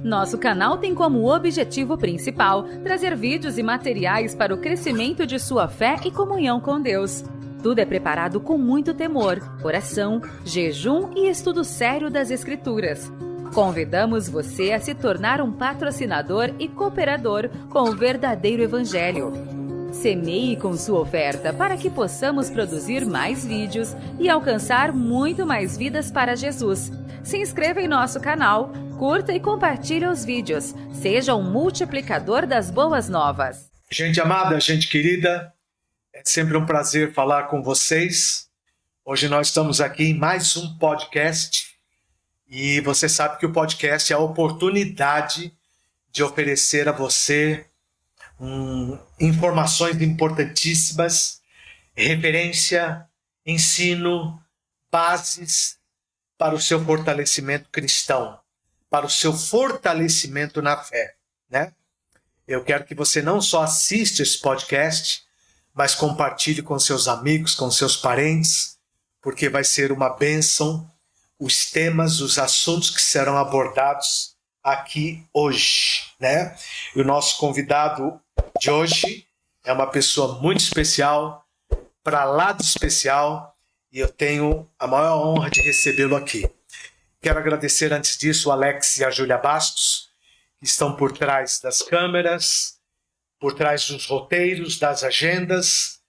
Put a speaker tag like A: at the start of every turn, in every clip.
A: Nosso canal tem como objetivo principal trazer vídeos e materiais para o crescimento de sua fé e comunhão com Deus. Tudo é preparado com muito temor, oração, jejum e estudo sério das Escrituras. Convidamos você a se tornar um patrocinador e cooperador com o verdadeiro Evangelho. Semeie com sua oferta para que possamos produzir mais vídeos e alcançar muito mais vidas para Jesus. Se inscreva em nosso canal, curta e compartilhe os vídeos. Seja um multiplicador das boas novas.
B: Gente amada, gente querida, é sempre um prazer falar com vocês. Hoje nós estamos aqui em mais um podcast e você sabe que o podcast é a oportunidade de oferecer a você informações importantíssimas, referência, ensino, bases para o seu fortalecimento cristão, para o seu fortalecimento na fé, né? Eu quero que você não só assista esse podcast, mas compartilhe com seus amigos, com seus parentes, porque vai ser uma bênção os temas, os assuntos que serão abordados aqui hoje, né? E o nosso convidado de hoje é uma pessoa muito especial, para lá de especial, e eu tenho a maior honra de recebê-lo aqui. Quero agradecer antes disso o Alex e a Júlia Bastos, que estão por trás das câmeras, por trás dos roteiros, das agendas,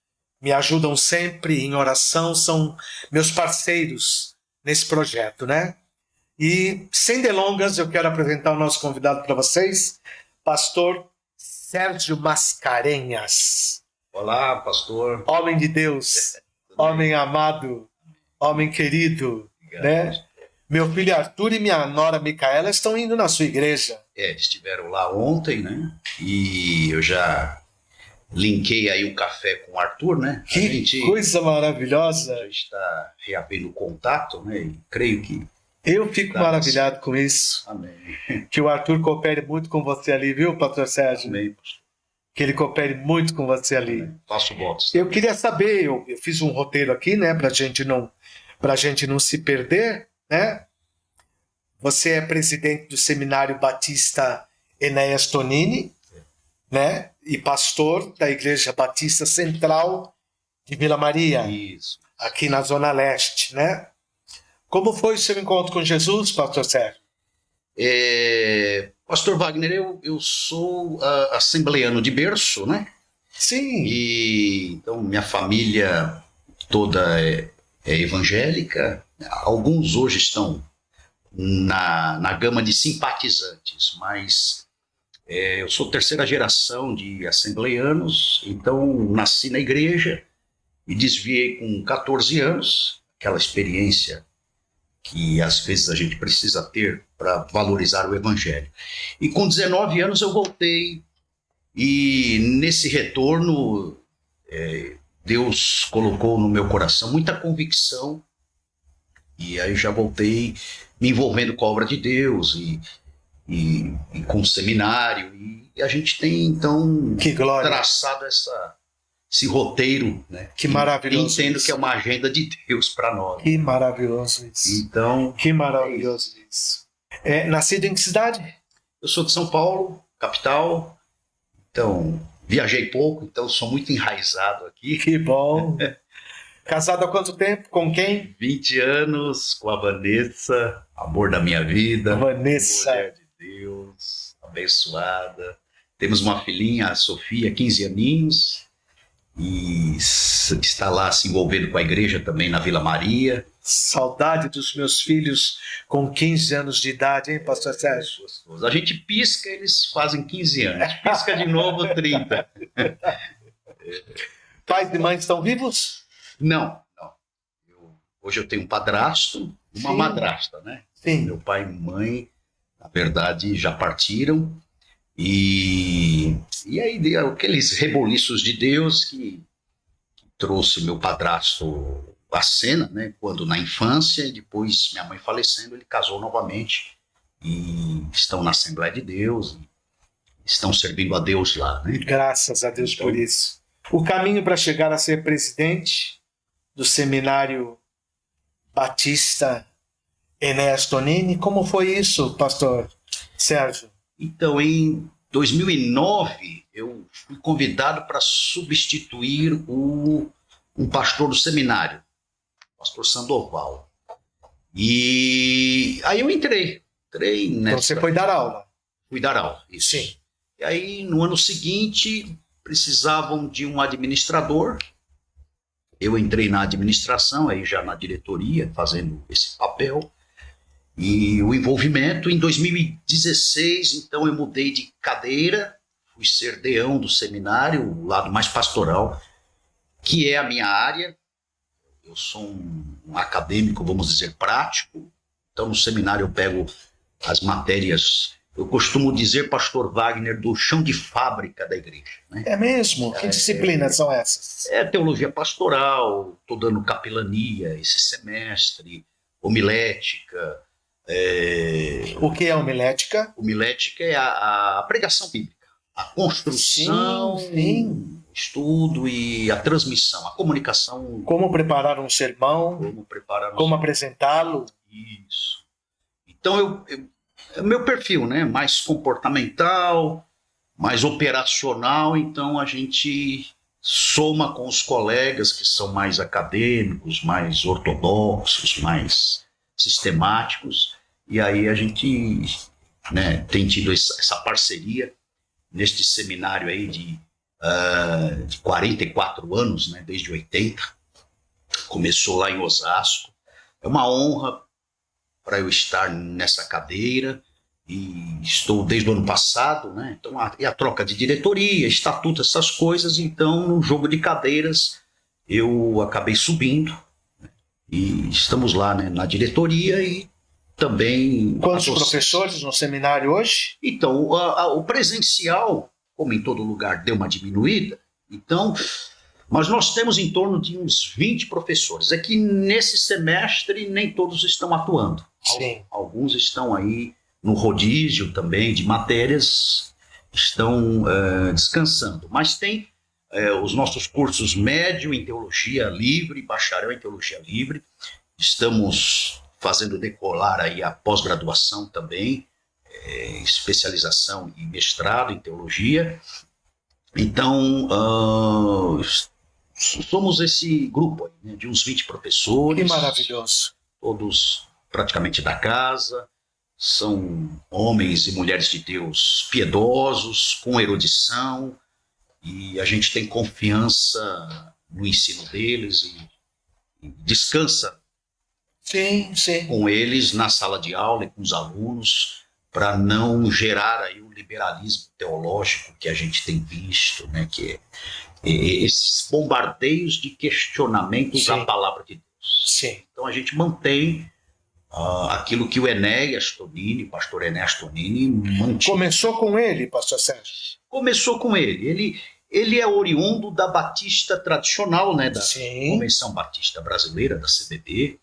B: me ajudam sempre em oração, são meus parceiros nesse projeto, né? E, sem delongas, eu quero apresentar o nosso convidado para vocês, pastor Sérgio Mascarenhas.
C: Olá, pastor.
B: Homem de Deus, homem amado, homem querido, né? Meu filho Arthur e minha nora Micaela estão indo na sua igreja.
C: Estiveram lá ontem, né? E eu já linkei aí o café com o Arthur, né?
B: Que coisa maravilhosa.
C: A gente está reabrindo o contato, né? E creio que...
B: Eu fico maravilhado com isso.
C: Amém.
B: Que o Arthur coopere muito com você ali, viu, pastor Sérgio?
C: Amém, pastor.
B: Que ele coopere muito com você ali.
C: Amém. Faço votos.
B: Eu queria saber, eu fiz um roteiro aqui, né, pra gente não se perder, né? Você é presidente do Seminário Batista Enéas Tonini, né? E pastor da Igreja Batista Central de Vila Maria.
C: Isso.
B: Aqui na Zona Leste, né? Como foi o seu encontro com Jesus, pastor Sérgio?
C: Pastor Wagner, eu sou assembleano de berço, né?
B: Sim.
C: E então minha família toda é evangélica. Alguns hoje estão na gama de simpatizantes, mas eu sou terceira geração de assembleanos, então nasci na igreja e desviei com 14 anos, aquela experiência que às vezes a gente precisa ter para valorizar o evangelho. E com 19 anos eu voltei, e nesse retorno Deus colocou no meu coração muita convicção, e aí já voltei me envolvendo com a obra de Deus e com o seminário, e a gente tem então traçado esse roteiro, né?
B: Que maravilhoso.
C: Entendo que é uma agenda de Deus para nós.
B: Que maravilhoso isso.
C: Então,
B: que maravilhoso isso. Nascido em que cidade?
C: Eu sou de São Paulo, capital. Então, viajei pouco, então sou muito enraizado aqui.
B: Que bom. Casado há quanto tempo? Com quem?
C: 20 anos, com a Vanessa, amor da minha vida.
B: Vanessa.
C: Mulher de Deus, abençoada. Temos uma filhinha, a Sofia, 15 aninhos. E está lá se envolvendo com a igreja também na Vila Maria.
B: Saudade dos meus filhos com 15 anos de idade, hein, pastor Sérgio?
C: A gente pisca, eles fazem 15 anos. Pisca de novo, 30.
B: Pais e mães estão vivos?
C: Não. Hoje eu tenho um padrasto, uma madrasta, né?
B: Sim.
C: Meu pai e mãe, na verdade, já partiram. E aí deu aqueles reboliços de Deus que trouxe meu padrasto à cena, né? Quando na infância, e depois minha mãe falecendo, ele casou novamente e estão na Assembleia de Deus, estão servindo a Deus lá, né?
B: Graças a Deus por isso. O caminho para chegar a ser presidente do Seminário Batista Enéas Tonini, como foi isso, pastor Sérgio.
C: Então, em 2009, eu fui convidado para substituir um pastor do seminário, o pastor Sandoval. E aí eu entrei nessa...
B: Então você foi dar aula.
C: Fui dar aula, isso.
B: Sim.
C: E aí, no ano seguinte, precisavam de um administrador. Eu entrei na administração, aí já na diretoria, fazendo esse papel. E o envolvimento, em 2016, então eu mudei de cadeira, fui ser deão do seminário, o lado mais pastoral, que é a minha área. Eu sou um acadêmico, vamos dizer, prático. Então, no seminário eu pego as matérias, eu costumo dizer, pastor Wagner, do chão de fábrica da igreja. Né?
B: É mesmo? Que disciplinas são essas?
C: É teologia pastoral, estou dando capelania esse semestre, homilética.
B: O que é homilética?
C: Homilética é a pregação bíblica, a construção,
B: sim.
C: Estudo e a transmissão, a comunicação.
B: Como preparar um sermão, como apresentá-lo.
C: Isso. Então, é meu perfil, né? Mais comportamental, mais operacional, então a gente soma com os colegas que são mais acadêmicos, mais ortodoxos, mais sistemáticos, e aí a gente, né, tem tido essa parceria neste seminário aí de 44 anos, né, desde 80, começou lá em Osasco. É uma honra para eu estar nessa cadeira, e estou desde o ano passado, né? Então, e a troca de diretoria, estatuto, essas coisas, então no jogo de cadeiras eu acabei subindo, né? E estamos lá, né, na diretoria e também...
B: Quantos professores no seminário hoje?
C: Então, o presencial, como em todo lugar, deu uma diminuída, então, mas nós temos em torno de uns 20 professores. É que nesse semestre nem todos estão atuando.
B: Sim.
C: Alguns estão aí no rodízio também de matérias, estão descansando. Mas tem os nossos cursos médio em teologia livre, bacharel em teologia livre. Estamos fazendo decolar aí a pós-graduação também, especialização e mestrado em teologia. Então, somos esse grupo aí, né, de uns 20 professores.
B: Que maravilhoso.
C: Todos praticamente da casa. São homens e mulheres de Deus piedosos, com erudição, e a gente tem confiança no ensino deles e descansa com eles na sala de aula e com os alunos, para não gerar aí o liberalismo teológico que a gente tem visto, né, que é esses bombardeios de questionamentos à palavra de Deus.
B: Sim.
C: Então a gente mantém aquilo que o Enéas Tonini, pastor Enéas Tonini, mantinha.
B: Começou com ele, pastor Sérgio?
C: Começou com ele. Ele é oriundo da Batista tradicional, né, da Convenção Batista Brasileira, da CBB.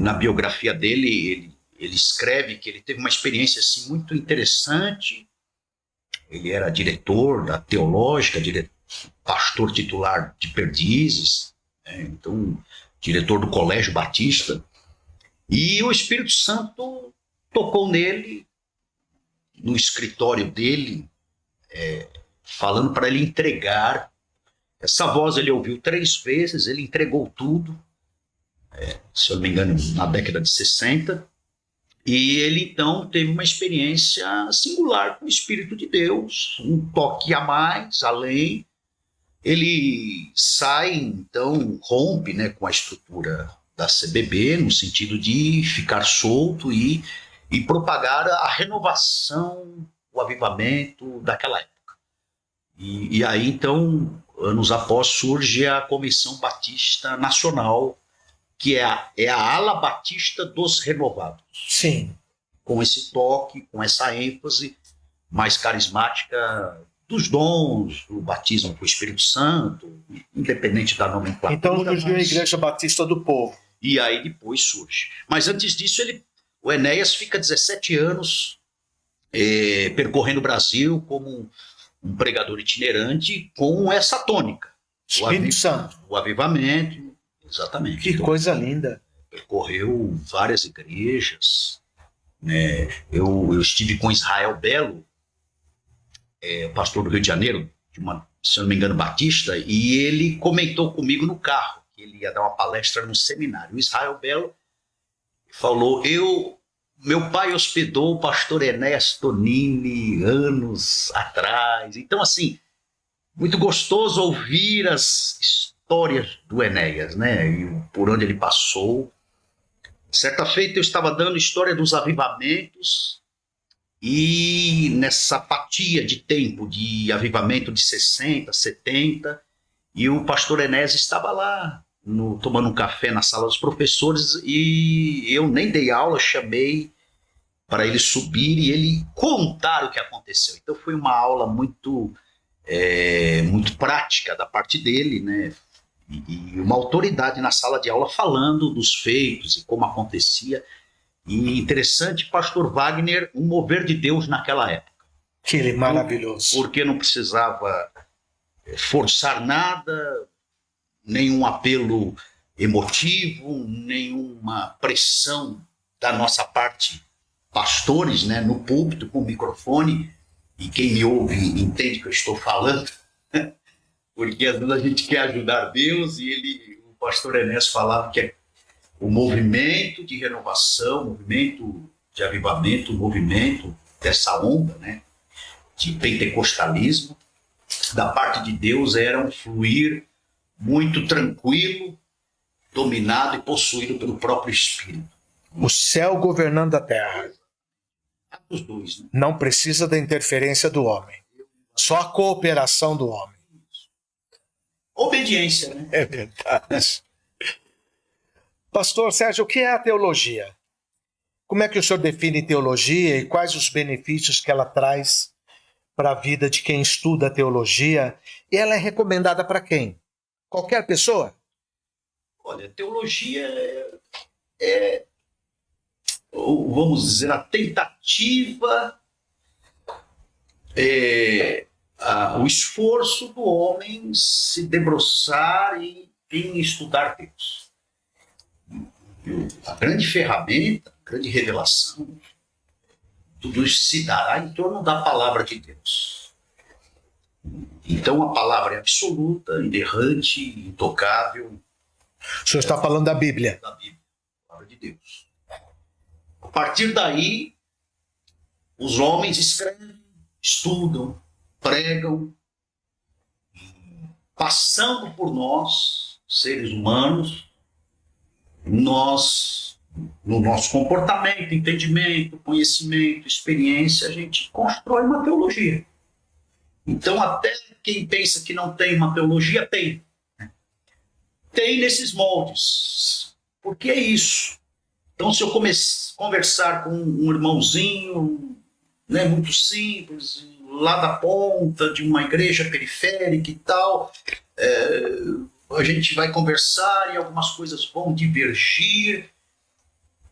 C: Na biografia dele, ele escreve que ele teve uma experiência assim, muito interessante. Ele era diretor da teológica, pastor titular de Perdizes, né, então diretor do Colégio Batista. E o Espírito Santo tocou nele, no escritório dele, falando para ele entregar. Essa voz ele ouviu 3 vezes, ele entregou tudo, se eu não me engano, na década de 60. E ele, então, teve uma experiência singular com o Espírito de Deus, um toque a mais, além. Ele sai, então, rompe, né, com a estrutura da CBB, no sentido de ficar solto e propagar a renovação, o avivamento daquela época. E aí, então, anos após, surge a Convenção Batista Nacional, que é a ala batista dos renovados.
B: Sim.
C: Com esse toque, com essa ênfase mais carismática dos dons, do batismo com o Espírito Santo, independente da nomenclatura.
B: Então surgiu a Igreja Batista do Povo.
C: E aí depois surge. Mas antes disso, o Enéas fica 17 anos percorrendo o Brasil como um pregador itinerante com essa tônica.
B: Espírito Santo.
C: O avivamento, exatamente.
B: Que coisa linda.
C: Percorreu várias igrejas, né? Eu estive com Israel Belo, pastor do Rio de Janeiro, se eu não me engano, batista, e ele comentou comigo no carro que ele ia dar uma palestra no seminário. O Israel Belo falou: meu pai hospedou o pastor Enéas Tonini anos atrás. Então, assim, muito gostoso ouvir as histórias do Enéas, né? E por onde ele passou. Certa feita eu estava dando história dos avivamentos, e nessa fatia de tempo de avivamento de 60, 70, e o pastor Enéas estava lá tomando um café na sala dos professores, e eu nem dei aula, chamei para ele subir e ele contar o que aconteceu. Então foi uma aula muito prática da parte dele, né? E uma autoridade na sala de aula falando dos feitos e como acontecia. E interessante, pastor Wagner, um mover de Deus naquela época.
B: Que maravilhoso.
C: Porque não precisava forçar nada, nenhum apelo emotivo, nenhuma pressão da nossa parte, pastores, né, no púlpito, com o microfone, e quem me ouve entende que eu estou falando, porque às vezes a gente quer ajudar Deus, e o pastor Enéas falava que o movimento de renovação, o movimento de avivamento, o movimento dessa onda, né, de pentecostalismo, da parte de Deus, era um fluir muito tranquilo, dominado e possuído pelo próprio Espírito.
B: O céu governando a terra.
C: Os dois, né?
B: Não precisa da interferência do homem. Só a cooperação do homem.
C: Obediência, né?
B: É verdade. Pastor Sérgio, o que é a teologia? Como é que o senhor define teologia e quais os benefícios que ela traz para a vida de quem estuda a teologia? E ela é recomendada para quem? Qualquer pessoa?
C: Olha, teologia vamos dizer, a tentativa, o esforço do homem se debruçar em estudar Deus. A grande ferramenta, a grande revelação, tudo isso se dará em torno da palavra de Deus. Então a palavra é absoluta, inerrante, intocável.
B: O senhor está falando da Bíblia?
C: Da Bíblia, a palavra de Deus. A partir daí, os homens escrevem, estudam, pregam, passando por nós, seres humanos, nós, no nosso comportamento, entendimento, conhecimento, experiência, a gente constrói uma teologia. Então, até quem pensa que não tem uma teologia, tem. Tem nesses moldes. Porque é isso. Então, se eu conversar com um irmãozinho, né, muito simples, lá da ponta de uma igreja periférica e tal, a gente vai conversar e algumas coisas vão divergir,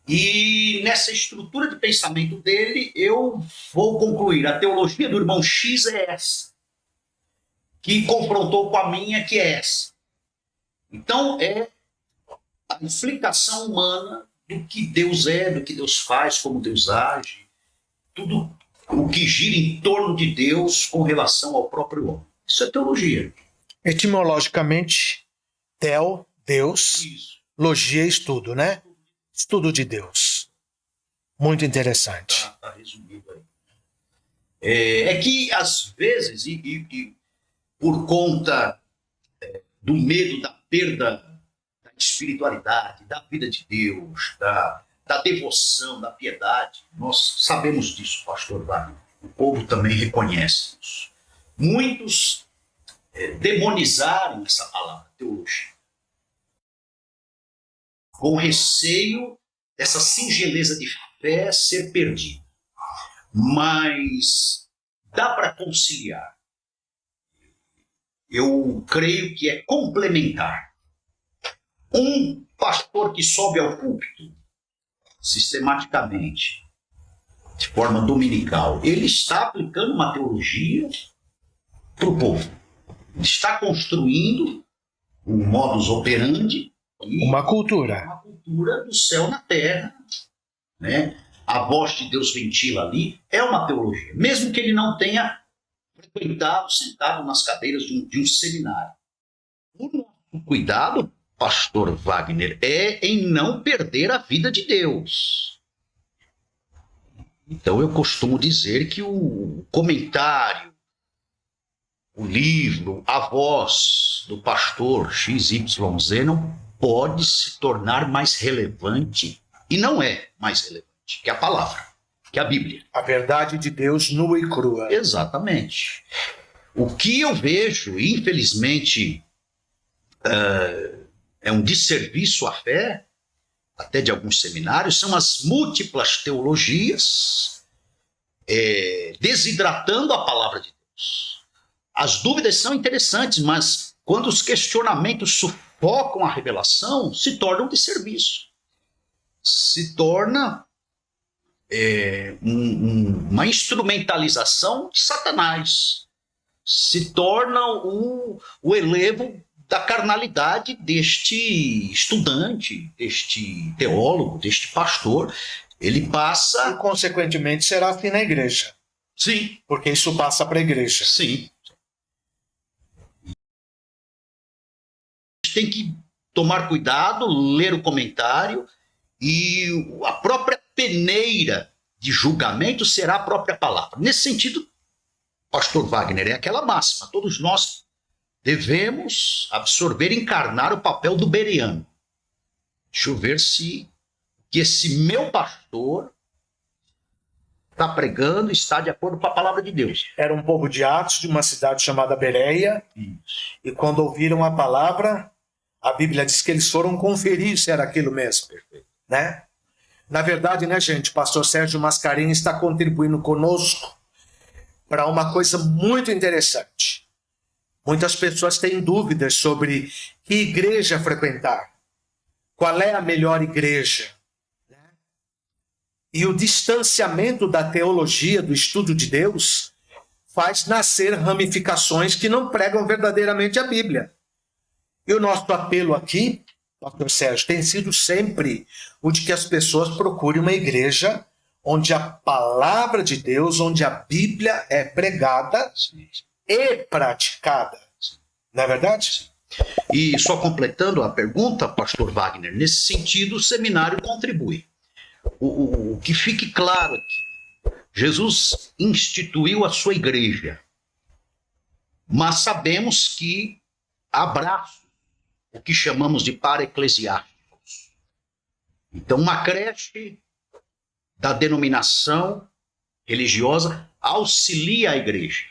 C: e nessa estrutura de pensamento dele eu vou concluir: a teologia do irmão X é essa, que confrontou com a minha, que é essa. Então é a explicação humana do que Deus é, do que Deus faz, como Deus age, tudo o que gira em torno de Deus com relação ao próprio homem. Isso é teologia.
B: Etimologicamente, Theo, Deus,
C: Isso.
B: Logia, estudo, né? Estudo de Deus. Muito interessante.
C: Tá resumido aí. É que, às vezes, e por conta do medo da perda da espiritualidade, da vida de Deus, da devoção, da piedade, nós sabemos disso, pastor Wagner. O povo também reconhece isso. Muitos demonizaram essa palavra, teologia, com receio dessa singeleza de fé ser perdida. Mas dá para conciliar. Eu creio que é complementar. Um pastor que sobe ao púlpito sistematicamente, de forma dominical, ele está aplicando uma teologia para o povo. Ele está construindo um modus operandi,
B: uma cultura
C: do céu na terra, né? a voz de Deus ventila ali, é uma teologia, mesmo que ele não tenha frequentado, sentado nas cadeiras de um seminário. O nosso cuidado, pastor Wagner, é em não perder a vida de Deus. Então eu costumo dizer que o comentário, o livro, a voz do pastor XYZ não pode se tornar mais relevante, e não é mais relevante, que a palavra, que a Bíblia.
B: A verdade de Deus nua e crua.
C: Exatamente. O que eu vejo, infelizmente, é um desserviço à fé, até de alguns seminários, são as múltiplas teologias desidratando a palavra de Deus. As dúvidas são interessantes, mas quando os questionamentos sufocam a revelação, se torna um desserviço. Se torna uma instrumentalização de Satanás. Se torna o elevo da carnalidade deste estudante, deste teólogo, deste pastor. Ele passa...
B: E, consequentemente, será assim na igreja.
C: Sim.
B: Porque isso passa para a igreja.
C: Sim. Tem que tomar cuidado, ler o comentário, e a própria peneira de julgamento será a própria palavra. Nesse sentido, pastor Wagner, é aquela máxima: todos nós devemos absorver e encarnar o papel do Bereano. Deixa eu ver se que esse meu pastor está pregando, está de acordo com a palavra de Deus.
B: Era um povo de Atos, de uma cidade chamada Bereia, e quando ouviram a palavra, a Bíblia diz que eles foram conferir se era aquilo mesmo. Né? Na verdade, né, gente, o pastor Sérgio Mascarenhas está contribuindo conosco para uma coisa muito interessante. Muitas pessoas têm dúvidas sobre que igreja frequentar, qual é a melhor igreja. E o distanciamento da teologia, do estudo de Deus, faz nascer ramificações que não pregam verdadeiramente a Bíblia. E o nosso apelo aqui, pastor Sérgio, tem sido sempre o de que as pessoas procurem uma igreja onde a palavra de Deus, onde a Bíblia é pregada e praticada. Não é verdade?
C: E só completando a pergunta, pastor Wagner, nesse sentido o seminário contribui. O que fique claro aqui, Jesus instituiu a sua igreja, mas sabemos que há braços, o que chamamos de para-eclesiásticos. Então, uma creche da denominação religiosa auxilia a igreja.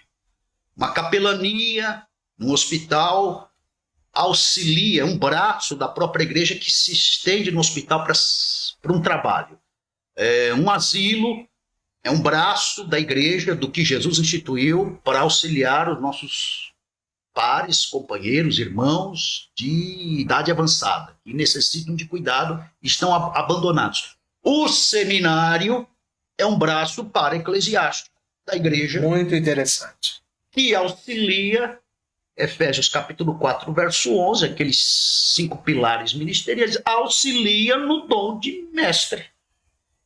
C: Uma capelania no hospital auxilia, um braço da própria igreja que se estende no hospital para um trabalho. Um asilo é um braço da igreja do que Jesus instituiu para auxiliar os nossos pares, companheiros, irmãos de idade avançada, que necessitam de cuidado e estão abandonados. O seminário é um braço para-eclesiástico da igreja.
B: Muito interessante.
C: Que auxilia, Efésios capítulo 4, verso 11, aqueles 5 pilares ministeriais, auxilia no dom de mestre.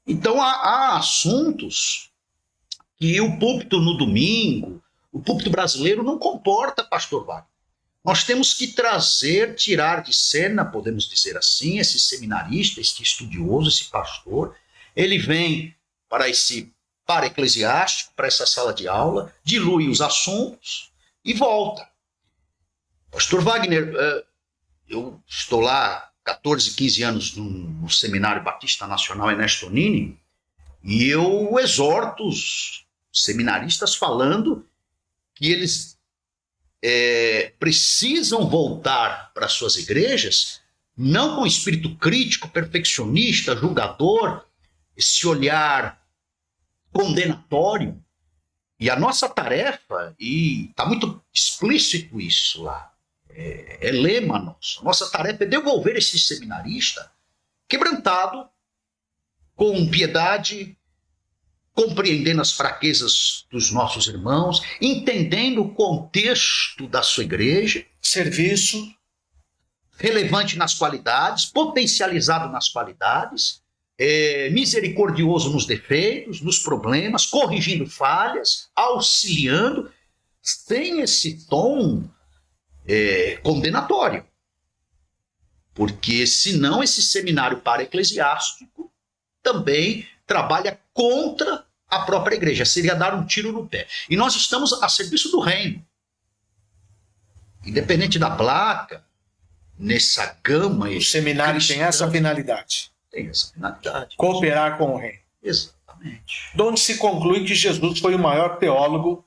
C: Então há assuntos que o púlpito no domingo, o púlpito brasileiro não comporta, pastor Wagner. Nós temos que tirar de cena, podemos dizer assim, esse seminarista, esse estudioso, esse pastor. Ele vem para eclesiástico, para essa sala de aula, dilui os assuntos e volta. Pastor Wagner, eu estou lá 14, 15 anos no Seminário Batista Nacional Ernesto Nini, e eu exorto os seminaristas falando que eles precisam voltar para suas igrejas, não com espírito crítico, perfeccionista, julgador, esse olhar condenatório. E a nossa tarefa, e está muito explícito isso lá, é lema nosso, nossa tarefa é devolver esse seminarista quebrantado, com piedade, compreendendo as fraquezas dos nossos irmãos, entendendo o contexto da sua igreja.
B: Serviço.
C: Relevante nas qualidades, potencializado nas qualidades. misericordioso nos defeitos, nos problemas, corrigindo falhas, auxiliando, sem esse tom condenatório. Porque senão esse seminário para eclesiástico também trabalha contra a própria igreja, seria dar um tiro no pé. E nós estamos a serviço do reino. Independente da placa, nessa gama...
B: O seminário tem essa finalidade.
C: Tem essa finalidade.
B: Cooperar com o reino.
C: Exatamente.
B: De onde se conclui que Jesus foi o maior teólogo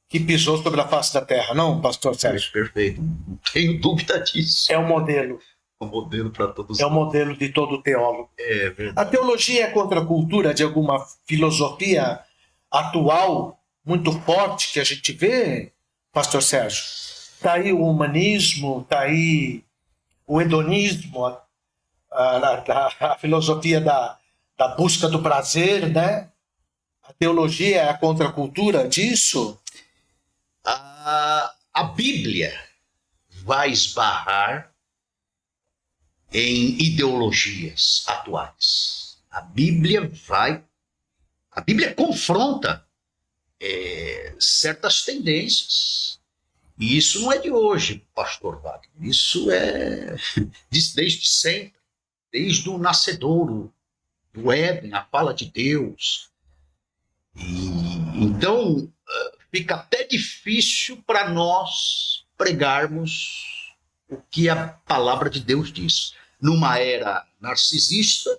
B: que pisou sobre a face da terra, não, pastor Sérgio?
C: Perfeito, não tenho dúvida disso.
B: É o modelo.
C: É um modelo para todos.
B: É o modelo de todo teólogo.
C: É verdade.
B: A teologia é contra a cultura de alguma filosofia atual muito forte que a gente vê, pastor Sérgio? Está aí o humanismo, está aí o hedonismo, a filosofia da busca do prazer, né? A teologia é a contracultura disso?
C: A Bíblia vai esbarrar em ideologias atuais. A Bíblia confronta certas tendências. E isso não é de hoje, pastor Wagner. Isso é desde sempre, desde o nascedouro do Éden, a fala de Deus. Então, fica até difícil para nós pregarmos o que a palavra de Deus diz. Numa era narcisista,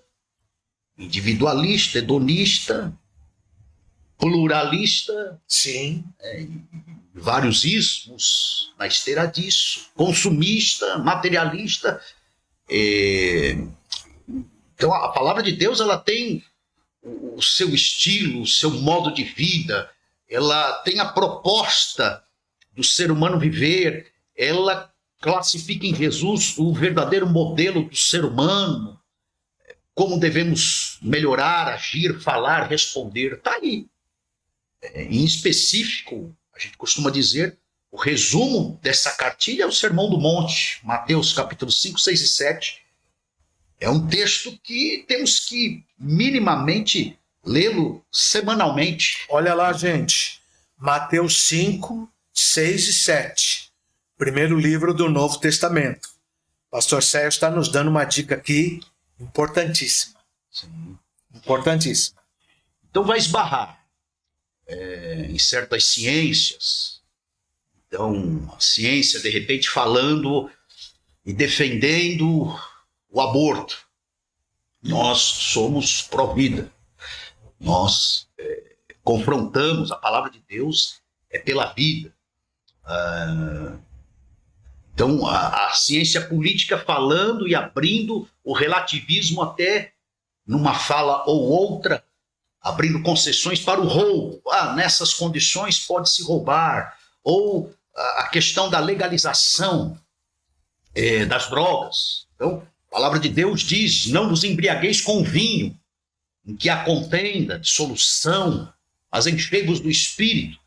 C: individualista, hedonista, pluralista,
B: sim,
C: vários ismos na esteira disso, consumista, materialista. Então a palavra de Deus, ela tem o seu estilo, o seu modo de vida, ela tem a proposta do ser humano viver, ela classifica em Jesus o verdadeiro modelo do ser humano, como devemos melhorar, agir, falar, responder. Está aí. Em específico, a gente costuma dizer, o resumo dessa cartilha é o Sermão do Monte, Mateus capítulos 5, 6 e 7. É um texto que temos que minimamente lê-lo semanalmente.
B: Olha lá, gente. Mateus 5, 6 e 7. Primeiro livro do Novo Testamento. Pastor Sérgio está nos dando uma dica aqui importantíssima.
C: Sim.
B: Importantíssima.
C: Então vai esbarrar em certas ciências. Então, a ciência, de repente, falando e defendendo o aborto. Nós somos pró-vida. Nós confrontamos, a palavra de Deus é pela vida. Então, a ciência política falando e abrindo o relativismo até numa fala ou outra, abrindo concessões para o roubo. Nessas condições pode-se roubar. Ou a questão da legalização das drogas. Então, a palavra de Deus diz, não vos embriagueis com vinho, em que há contenda, dissolução, mas enchei-vos do Espírito.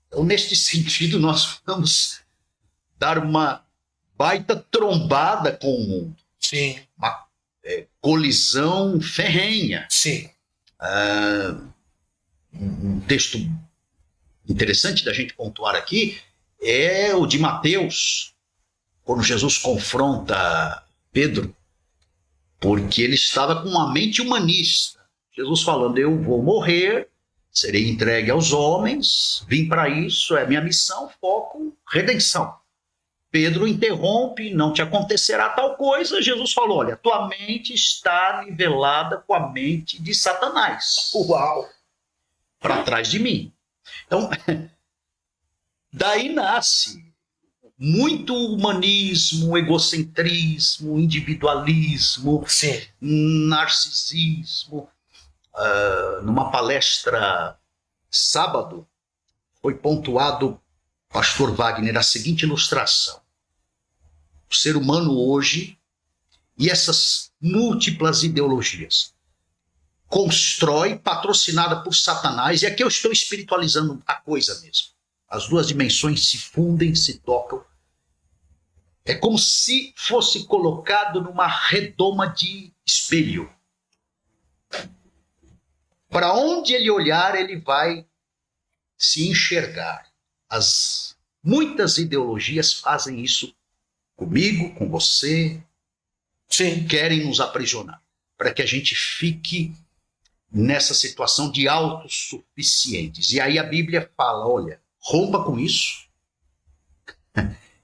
C: Então, neste sentido, nós vamos dar uma baita trombada com o mundo.
B: Sim.
C: Uma colisão ferrenha.
B: Sim.
C: Um texto interessante da gente pontuar aqui é o de Mateus, quando Jesus confronta Pedro, porque ele estava com uma mente humanista. Jesus falando, eu vou morrer, serei entregue aos homens, vim para isso, é minha missão, foco, redenção. Pedro interrompe, não te acontecerá tal coisa. Jesus falou, olha, tua mente está nivelada com a mente de Satanás.
B: Uau!
C: Para trás de mim. Então, daí nasce muito humanismo, egocentrismo, individualismo,
B: sim,
C: narcisismo. Numa palestra sábado, foi pontuado, pastor Wagner, a seguinte ilustração. O ser humano hoje, e essas múltiplas ideologias, constrói, patrocinada por Satanás, e aqui eu estou espiritualizando a coisa mesmo. As duas dimensões se fundem, se tocam. É como se fosse colocado numa redoma de espelho. Para onde ele olhar, ele vai se enxergar. Muitas ideologias fazem isso comigo, com você.
B: Sim.
C: Querem nos aprisionar, para que a gente fique nessa situação de autossuficientes. E aí a Bíblia fala, olha, rompa com isso.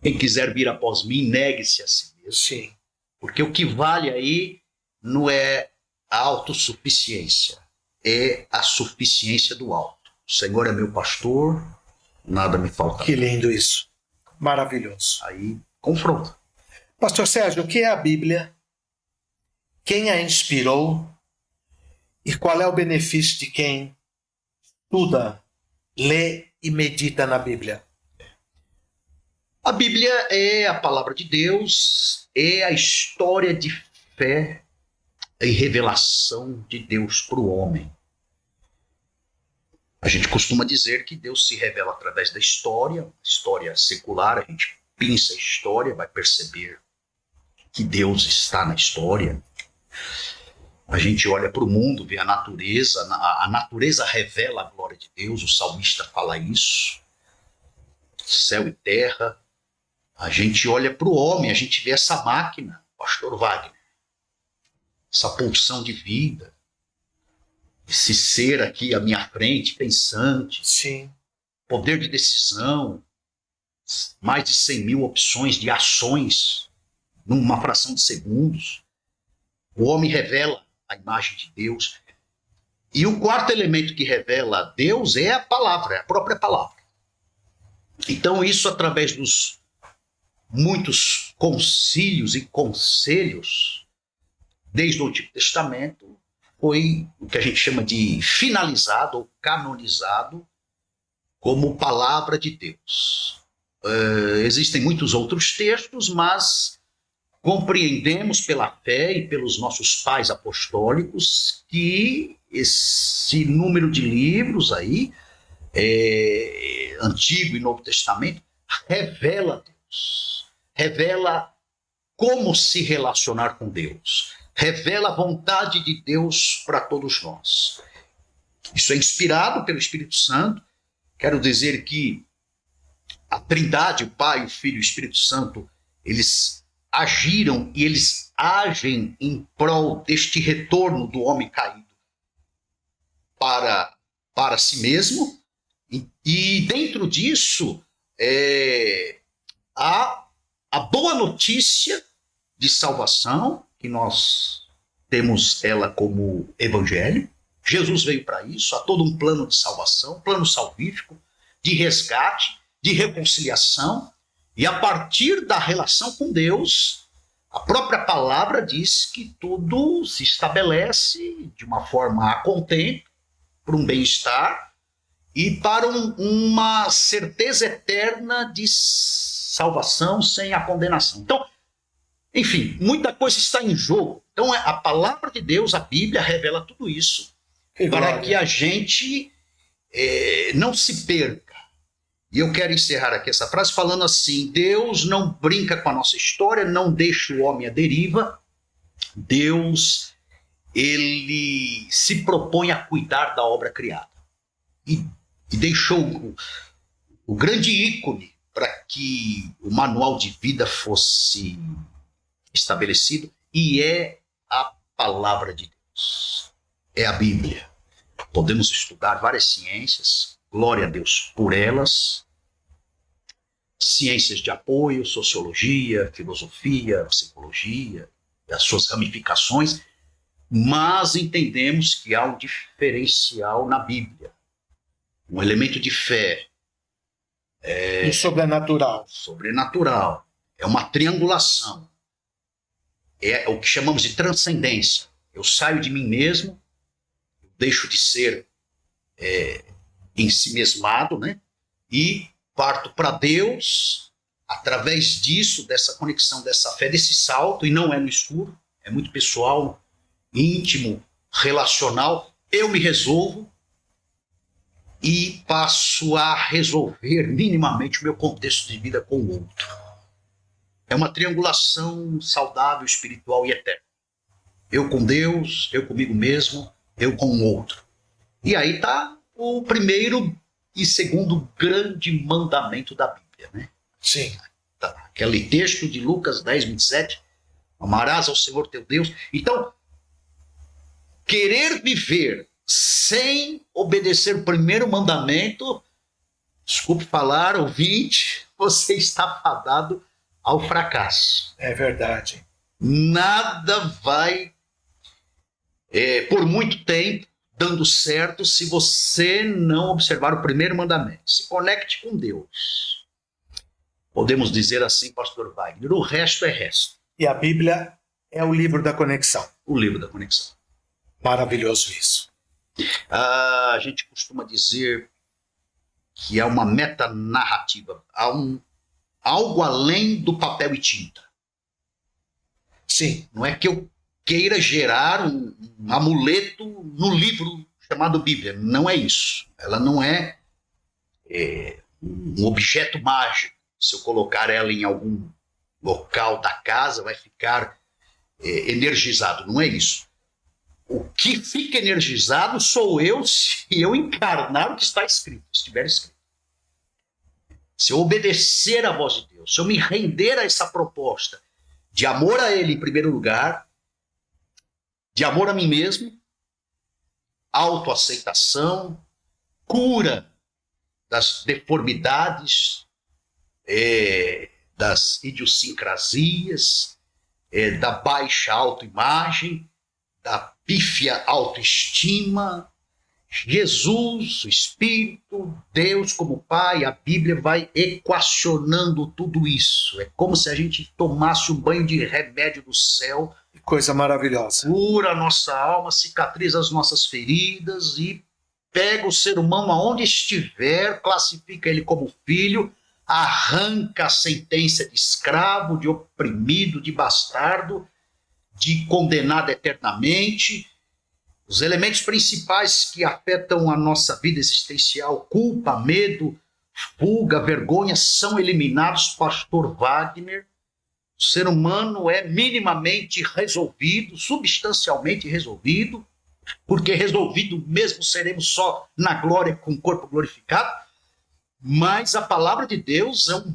C: Quem quiser vir após mim, negue-se a si mesmo.
B: Sim.
C: Porque o que vale aí não é a autossuficiência, é a suficiência do alto. O Senhor é meu pastor, nada me falta.
B: Que lindo isso. Maravilhoso.
C: Aí confronta.
B: Pastor Sérgio, o que é a Bíblia? Quem a inspirou? E qual é o benefício de quem estuda, lê e medita na Bíblia?
C: A Bíblia é a palavra de Deus, é a história de fé e revelação de Deus para o homem. A gente costuma dizer que Deus se revela através da história secular. A gente pinça a história, vai perceber que Deus está na história. A gente olha para o mundo, vê a natureza revela a glória de Deus, o salmista fala isso, céu e terra. A gente olha para o homem, a gente vê essa máquina, pastor Wagner, essa pulsão de vida, esse ser aqui à minha frente, pensante,
B: sim,
C: poder de decisão, mais de 100 mil opções de ações numa fração de segundos. O homem revela a imagem de Deus. E o quarto elemento que revela a Deus é a palavra, é a própria palavra. Então isso, através dos muitos concílios e conselhos, desde o Antigo Testamento, foi o que a gente chama de finalizado ou canonizado como palavra de Deus. Existem muitos outros textos, mas compreendemos pela fé e pelos nossos pais apostólicos que esse número de livros aí, Antigo e Novo Testamento, revela Deus, revela como se relacionar com Deus, revela a vontade de Deus para todos nós. Isso é inspirado pelo Espírito Santo. Quero dizer que a Trindade, o Pai, o Filho e o Espírito Santo, eles agiram e eles agem em prol deste retorno do homem caído para si mesmo. E dentro disso, há a boa notícia de salvação, que nós temos ela como evangelho. Jesus veio para isso, há todo um plano de salvação, plano salvífico, de resgate, de reconciliação. E a partir da relação com Deus, a própria palavra diz que tudo se estabelece de uma forma a contento, para um bem-estar e para uma certeza eterna de salvação sem a condenação. Então, enfim, muita coisa está em jogo. Então, a palavra de Deus, a Bíblia, revela tudo isso para que a gente não se perca. E eu quero encerrar aqui essa frase falando assim: Deus não brinca com a nossa história, não deixa o homem à deriva. Deus, ele se propõe a cuidar da obra criada. E deixou o grande ícone para que o manual de vida fosse estabelecido, e é a palavra de Deus. É a Bíblia. Podemos estudar várias ciências, glória a Deus por elas, ciências de apoio, sociologia, filosofia, psicologia, as suas ramificações, mas entendemos que há um diferencial na Bíblia, um elemento de fé.
B: E sobrenatural.
C: Sobrenatural. É uma triangulação. É o que chamamos de transcendência. Eu saio de mim mesmo, deixo de ser ensimesmado, né? E parto para Deus, através disso, dessa conexão, dessa fé, desse salto, e não é no escuro, é muito pessoal, íntimo, relacional. Eu me resolvo e passo a resolver minimamente o meu contexto de vida com o outro. É uma triangulação saudável, espiritual e eterna. Eu com Deus, eu comigo mesmo, eu com o outro. E aí está o primeiro e segundo grande mandamento da Bíblia, né?
B: Sim.
C: Tá, aquele texto de Lucas 10, 27, amarás ao Senhor teu Deus. Então, querer viver sem obedecer o primeiro mandamento, desculpe falar, ouvinte, você está fadado ao fracasso.
B: É verdade.
C: Nada vai, por muito tempo, dando certo se você não observar o primeiro mandamento. Se conecte com Deus. Podemos dizer assim, pastor Wagner, o resto é resto.
B: E a Bíblia é o livro da conexão.
C: O livro da conexão.
B: Maravilhoso isso.
C: A gente costuma dizer que há uma metanarrativa, há algo além do papel e tinta.
B: Sim.
C: Não é que eu queira gerar um amuleto no livro chamado Bíblia. Não é isso. Ela não é um objeto mágico. Se eu colocar ela em algum local da casa, vai ficar energizado. Não é isso. O que fica energizado sou eu se eu encarnar o que está escrito, estiver escrito. Se eu obedecer à voz de Deus, se eu me render a essa proposta de amor a Ele em primeiro lugar, de amor a mim mesmo, autoaceitação, cura das deformidades, das idiosincrasias, da baixa autoimagem, da pífia autoestima, Jesus, o Espírito, Deus como Pai, a Bíblia vai equacionando tudo isso. É como se a gente tomasse um banho de remédio do céu.
B: Coisa maravilhosa.
C: Cura a nossa alma, cicatriza as nossas feridas e pega o ser humano aonde estiver, classifica ele como filho, arranca a sentença de escravo, de oprimido, de bastardo, de condenado eternamente. Os elementos principais que afetam a nossa vida existencial, culpa, medo, fuga, vergonha, são eliminados, pastor Wagner. O ser humano é minimamente resolvido, substancialmente resolvido, porque resolvido mesmo seremos só na glória com o corpo glorificado, mas a palavra de Deus é um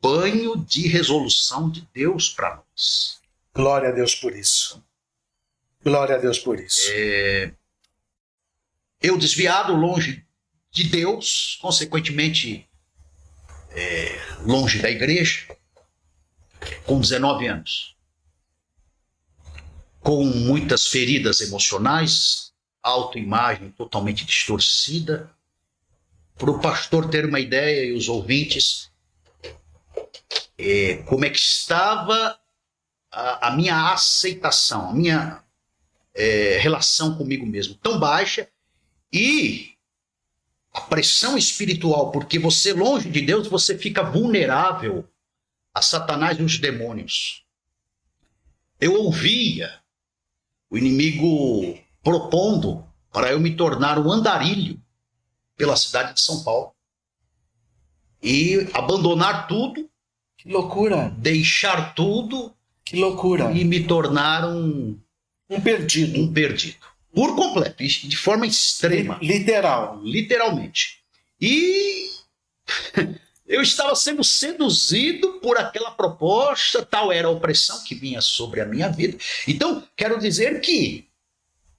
C: banho de resolução de Deus para nós.
B: Glória a Deus por isso. Glória a Deus por isso.
C: Eu desviado, longe de Deus, consequentemente longe da igreja, com 19 anos, com muitas feridas emocionais, autoimagem totalmente distorcida. Para o pastor ter uma ideia e os ouvintes, como é que estava a minha aceitação, a minha relação comigo mesmo tão baixa, e a pressão espiritual, porque você longe de Deus, você fica vulnerável a Satanás e os demônios. Eu ouvia o inimigo propondo para eu me tornar um andarilho pela cidade de São Paulo e abandonar tudo.
B: Que loucura.
C: Deixar tudo.
B: Que loucura.
C: E me tornar um
B: perdido.
C: Um perdido. Por completo, de forma extrema.
B: Literal.
C: Literalmente. E eu estava sendo seduzido por aquela proposta, tal era a opressão que vinha sobre a minha vida. Então, quero dizer que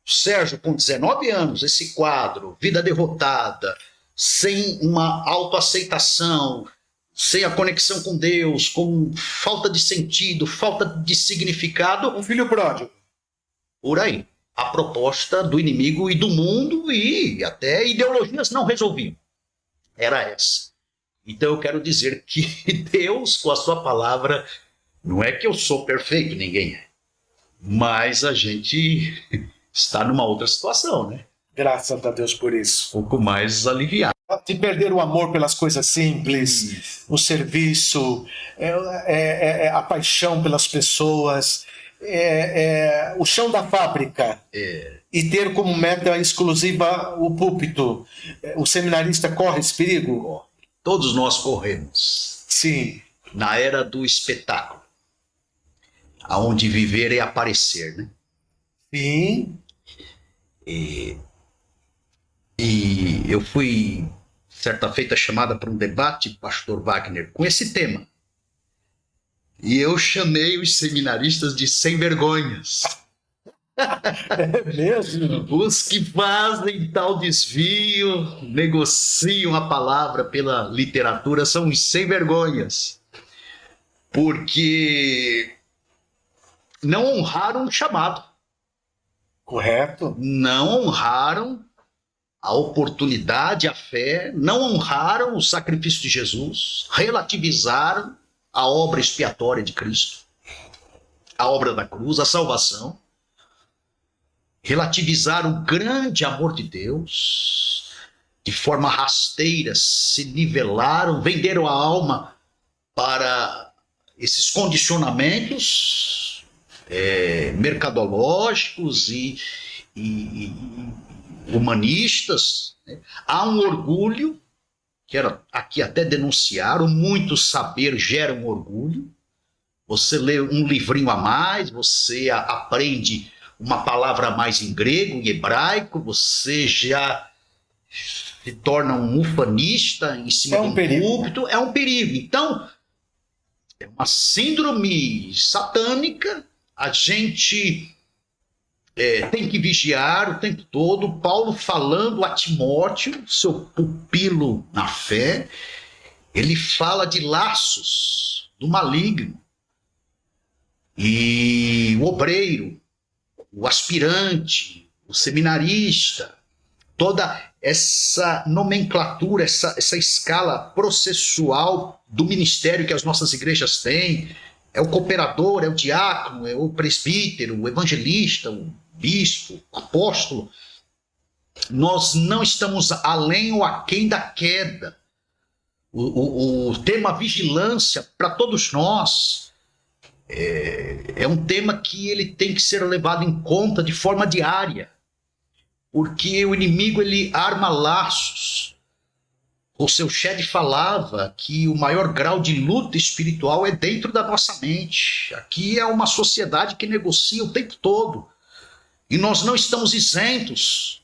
C: Sérgio, com 19 anos, esse quadro, vida derrotada, sem uma autoaceitação, sem a conexão com Deus, com falta de sentido, falta de significado.
B: Um filho pródigo.
C: Por aí. A proposta do inimigo e do mundo e até ideologias não resolviam. Era essa. Então eu quero dizer que Deus, com a sua palavra, não é que eu sou perfeito, ninguém é. Mas a gente está numa outra situação, né?
B: Graças a Deus por isso.
C: Um pouco mais aliviado.
B: De perder o amor pelas coisas simples, o serviço, a paixão pelas pessoas, o chão da fábrica. E ter como meta exclusiva o púlpito. O seminarista corre esse perigo?
C: Todos nós corremos.
B: Sim.
C: Na era do espetáculo. Aonde viver é aparecer, né?
B: Sim.
C: E eu fui, certa feita, chamada para um debate, pastor Wagner, com esse tema. E eu chamei os seminaristas de sem vergonhas.
B: É mesmo?
C: Os que fazem tal desvio, negociam a palavra pela literatura, são os sem vergonhas. Porque não honraram o chamado.
B: Correto.
C: Não honraram a oportunidade, a fé, não honraram o sacrifício de Jesus, relativizaram a obra expiatória de Cristo, a obra da cruz, a salvação, relativizaram o grande amor de Deus, de forma rasteira, se nivelaram, venderam a alma para esses condicionamentos mercadológicos e humanistas. Há um orgulho, quero aqui até denunciar, o muito saber gera um orgulho. Você lê um livrinho a mais, você aprende uma palavra a mais em grego e hebraico, você já se torna um ufanista em cima do púlpito. É um perigo. Então, é uma síndrome satânica. A gente tem que vigiar o tempo todo. Paulo falando a Timóteo, seu pupilo na fé, ele fala de laços do maligno. E o obreiro, o aspirante, o seminarista, toda essa nomenclatura, essa escala processual do ministério que as nossas igrejas têm, é o cooperador, é o diácono, é o presbítero, o evangelista, o bispo, o apóstolo. Nós não estamos além ou aquém da queda. O tema vigilância para todos nós é um tema que ele tem que ser levado em conta de forma diária, porque o inimigo ele arma laços. O seu Shedd falava que o maior grau de luta espiritual é dentro da nossa mente. Aqui é uma sociedade que negocia o tempo todo. E nós não estamos isentos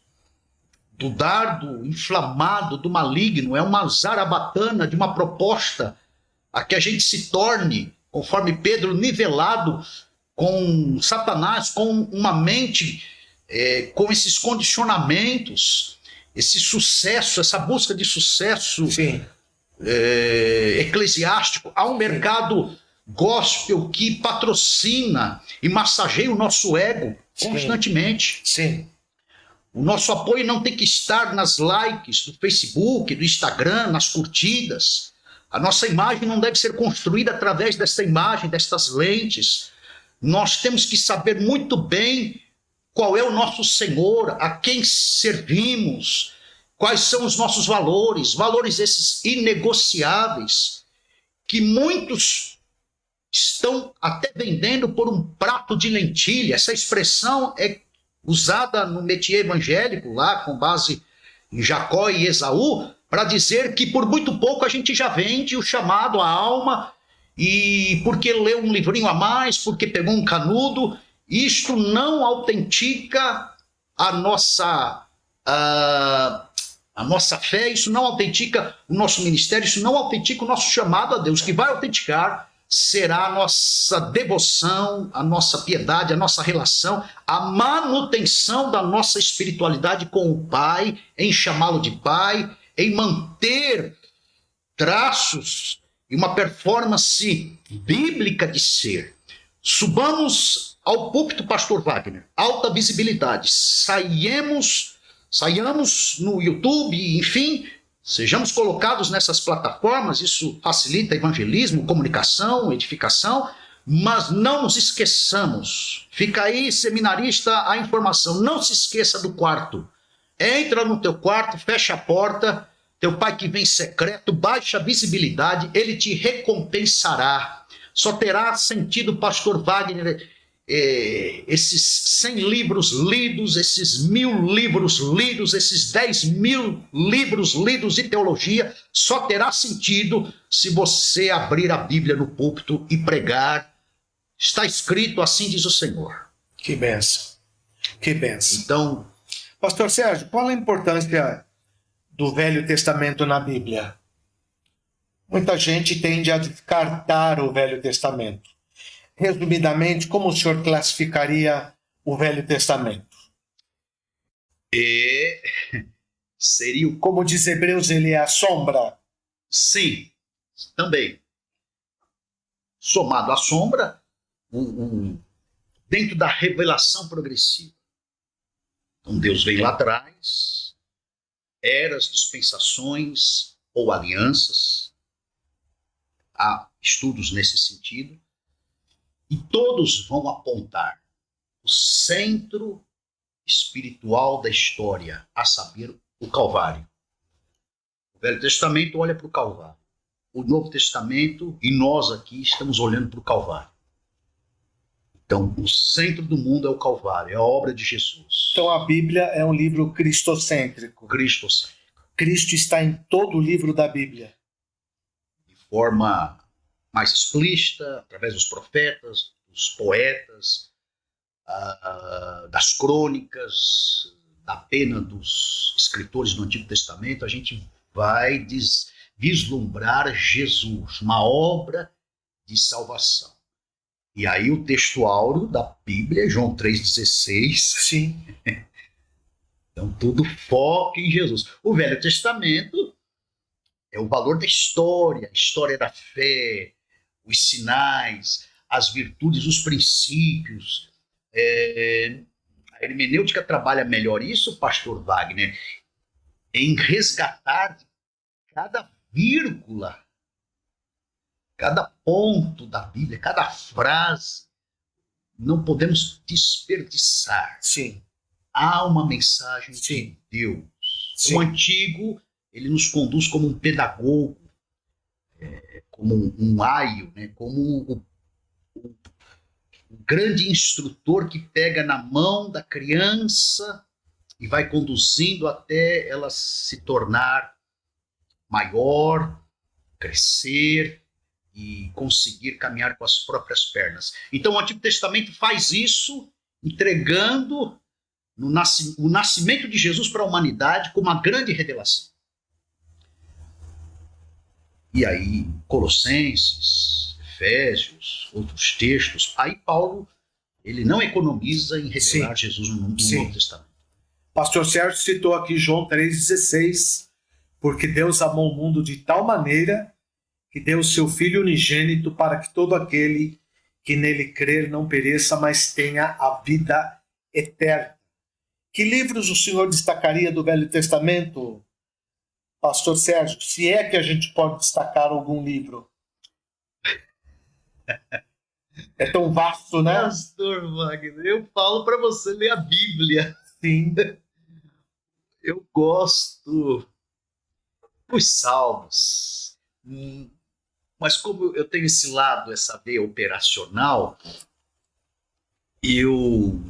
C: do dardo inflamado do maligno. É uma zarabatana de uma proposta a que a gente se torne, conforme Pedro, nivelado com Satanás, com uma mente, com esses condicionamentos, esse sucesso, essa busca de sucesso eclesiástico. Há um mercado gospel que patrocina e massageia o nosso ego constantemente.
B: Sim.
C: O nosso apoio não tem que estar nas likes do Facebook, do Instagram, nas curtidas. A nossa imagem não deve ser construída através desta imagem, destas lentes. Nós temos que saber muito bem qual é o nosso Senhor, a quem servimos, quais são os nossos valores, valores esses inegociáveis, que muitos estão até vendendo por um prato de lentilha. Essa expressão é usada no métier evangélico, lá com base em Jacó e Esaú, para dizer que por muito pouco a gente já vende o chamado à alma, e porque leu um livrinho a mais, porque pegou um canudo. Isto não autentica a nossa fé, isso não autentica o nosso ministério, isso não autentica o nosso chamado a Deus. O que vai autenticar será a nossa devoção, a nossa piedade, a nossa relação, a manutenção da nossa espiritualidade com o Pai, em chamá-lo de Pai, em manter traços e uma performance bíblica de ser. Subamos ao púlpito, pastor Wagner, alta visibilidade, saiamos no YouTube, enfim, sejamos colocados nessas plataformas. Isso facilita evangelismo, comunicação, edificação, mas não nos esqueçamos. Fica aí, seminarista, a informação, não se esqueça do quarto. Entra no teu quarto, fecha a porta, teu pai que vem secreto, baixa a visibilidade, ele te recompensará. Só terá sentido, pastor Wagner, esses 100 livros lidos, esses 1000 livros lidos, esses 10.000 livros lidos de teologia, só terá sentido se você abrir a Bíblia no púlpito e pregar. Está escrito, assim diz o Senhor.
B: Que bênção. Que bênção.
C: Então,
B: pastor Sérgio, qual a importância do Velho Testamento na Bíblia? Muita gente tende a descartar o Velho Testamento. Resumidamente, como o senhor classificaria o Velho Testamento?
C: Seria o...
B: Como diz Hebreus, ele é a sombra?
C: Sim, também. Somado à sombra, dentro da revelação progressiva. Então Deus vem lá atrás, eras, dispensações ou alianças. Há estudos nesse sentido. E todos vão apontar o centro espiritual da história, a saber, o Calvário. O Velho Testamento olha para o Calvário. O Novo Testamento, e nós aqui estamos olhando para o Calvário. Então, o centro do mundo é o Calvário, é a obra de Jesus.
B: Então a Bíblia é um livro cristocêntrico.
C: Cristocêntrico.
B: Cristo está em todo o livro da Bíblia.
C: De forma mais explícita, através dos profetas, dos poetas, das crônicas, da pena dos escritores do Antigo Testamento, a gente vai vislumbrar Jesus, uma obra de salvação. E aí o texto áureo da Bíblia, João 3,16.
B: Sim.
C: Então tudo foca em Jesus. O Velho Testamento é o valor da história, a história da fé, os sinais, as virtudes, os princípios. A hermenêutica trabalha melhor isso, pastor Wagner, em resgatar cada vírgula, cada ponto da Bíblia, cada frase. Não podemos desperdiçar.
B: Sim.
C: Há uma mensagem
B: Sim.
C: de Deus.
B: Sim.
C: O antigo, ele nos conduz como um pedagogo, como um aio, né? Como o grande instrutor que pega na mão da criança e vai conduzindo até ela se tornar maior, crescer e conseguir caminhar com as próprias pernas. Então o Antigo Testamento faz isso, entregando o nascimento de Jesus para a humanidade como uma grande revelação. E aí, Colossenses, Efésios, outros textos, aí Paulo, ele não economiza em revelar Jesus no Novo Testamento.
B: Pastor Sérgio citou aqui João 3,16, porque Deus amou o mundo de tal maneira que deu o seu Filho unigênito para que todo aquele que nele crer não pereça, mas tenha a vida eterna. Que livros o senhor destacaria do Velho Testamento, Pastor Sérgio? Se é que a gente pode destacar algum livro. É tão vasto, né?
C: Pastor Wagner, eu falo para você ler a Bíblia.
B: Sim.
C: Eu gosto dos Salmos. Mas como eu tenho esse lado, essa veia operacional, eu